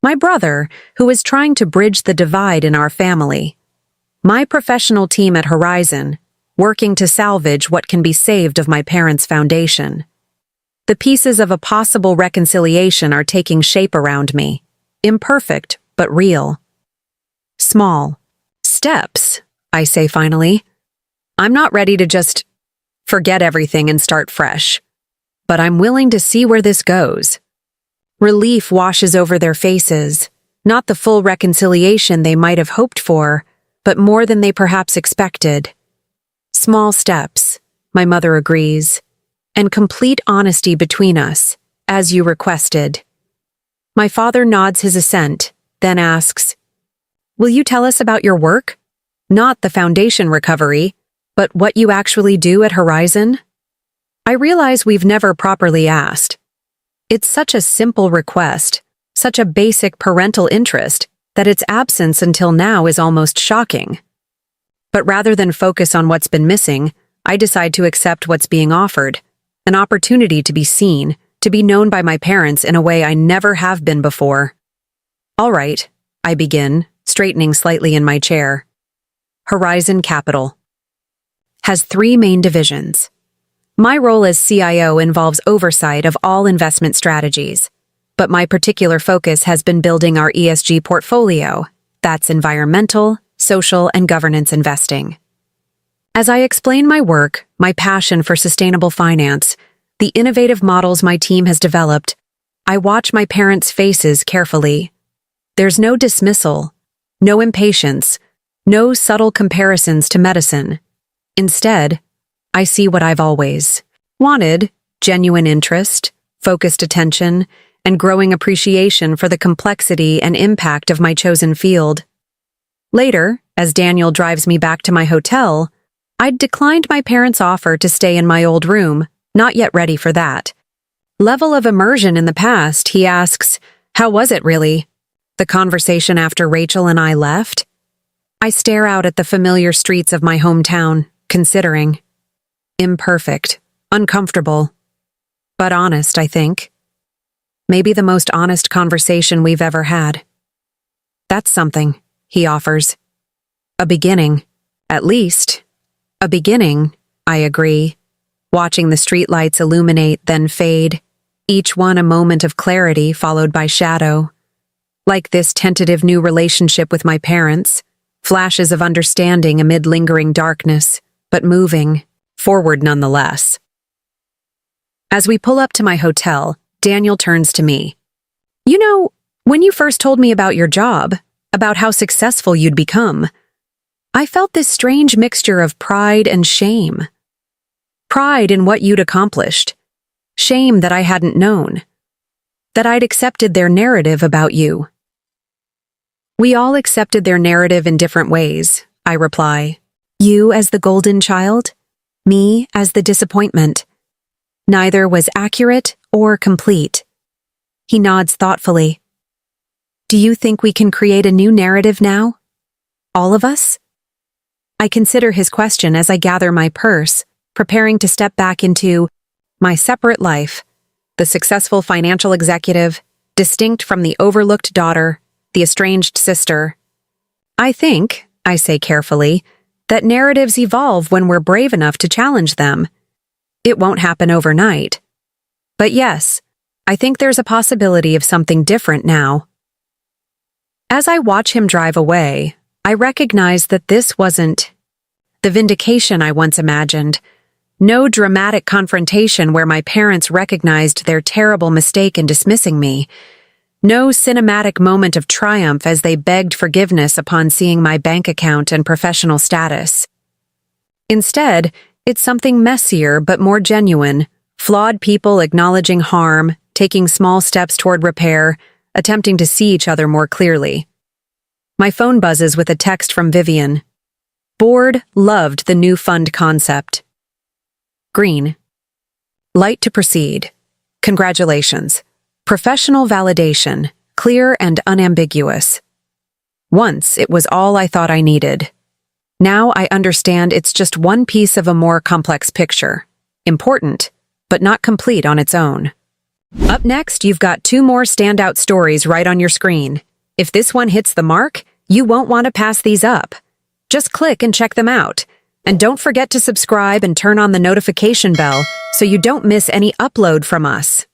My brother, who is trying to bridge the divide in our family. My professional team at Horizon, working to salvage what can be saved of my parents' foundation. The pieces of a possible reconciliation are taking shape around me, imperfect but real. Small steps, I say finally. I'm not ready to just forget everything and start fresh, but I'm willing to see where this goes. Relief washes over their faces, not the full reconciliation they might have hoped for, but more than they perhaps expected. Small steps, my mother agrees, and complete honesty between us, as you requested. My father nods his assent, then asks, "Will you tell us about your work? Not the foundation recovery, but what you actually do at Horizon?" I realize we've never properly asked. It's such a simple request, such a basic parental interest, that its absence until now is almost shocking. But rather than focus on what's been missing, I decide to accept what's being offered, an opportunity to be seen, to be known by my parents in a way I never have been before. "All right," I begin, straightening slightly in my chair. Horizon Capital has 3 main divisions. My role as CIO involves oversight of all investment strategies, but my particular focus has been building our ESG portfolio. That's environmental, social, and governance investing. As I explain my work, my passion for sustainable finance, the innovative models my team has developed, I watch my parents' faces carefully. There's no dismissal, no impatience, no subtle comparisons to medicine. Instead, I see what I've always wanted: genuine interest, focused attention, and growing appreciation for the complexity and impact of my chosen field. Later, as Daniel drives me back to my hotel, I'd declined my parents' offer to stay in my old room, not yet ready for that. Level of immersion in the past, he asks, "How was it really?" The conversation after Rachel and I left? I stare out at the familiar streets of my hometown, considering. Imperfect, uncomfortable, but honest, I think. Maybe the most honest conversation we've ever had. "That's something," he offers. "A beginning, at least. A beginning," I agree, watching the streetlights illuminate then fade, each one a moment of clarity followed by shadow. like this tentative new relationship with my parents, flashes of understanding amid lingering darkness, but moving forward nonetheless. As we pull up to my hotel, Daniel turns to me. You know, when you first told me about your job, about how successful you'd become, I felt this strange mixture of pride and shame. Pride in what you'd accomplished. Shame that I hadn't known. That I'd accepted their narrative about you. We all accepted their narrative in different ways, I reply. You as the golden child, me as the disappointment. Neither was accurate or complete. He nods thoughtfully. Do you think we can create a new narrative now? All of us? I consider his question as I gather my purse, preparing to step back into my separate life, the successful financial executive, distinct from the overlooked daughter, the estranged sister. I think, I say carefully, that narratives evolve when we're brave enough to challenge them. It won't happen overnight. But yes, I think there's a possibility of something different now. As I watch him drive away, I recognize that this wasn't the vindication I once imagined. No dramatic confrontation where my parents recognized their terrible mistake in dismissing me. No cinematic moment of triumph as they begged forgiveness upon seeing my bank account and professional status. Instead, it's something messier but more genuine, flawed people acknowledging harm, taking small steps toward repair, attempting to see each other more clearly. My phone buzzes with a text from Vivian. Board loved the new fund concept. Green. Light to proceed. Congratulations. Professional validation, clear and unambiguous. Once it was all I thought I needed. Now I understand it's just one piece of a more complex picture. Important, but not complete on its own. Up next, you've got 2 more standout stories right on your screen. If this one hits the mark, you won't want to pass these up. Just click and check them out. And don't forget to subscribe and turn on the notification bell so you don't miss any upload from us.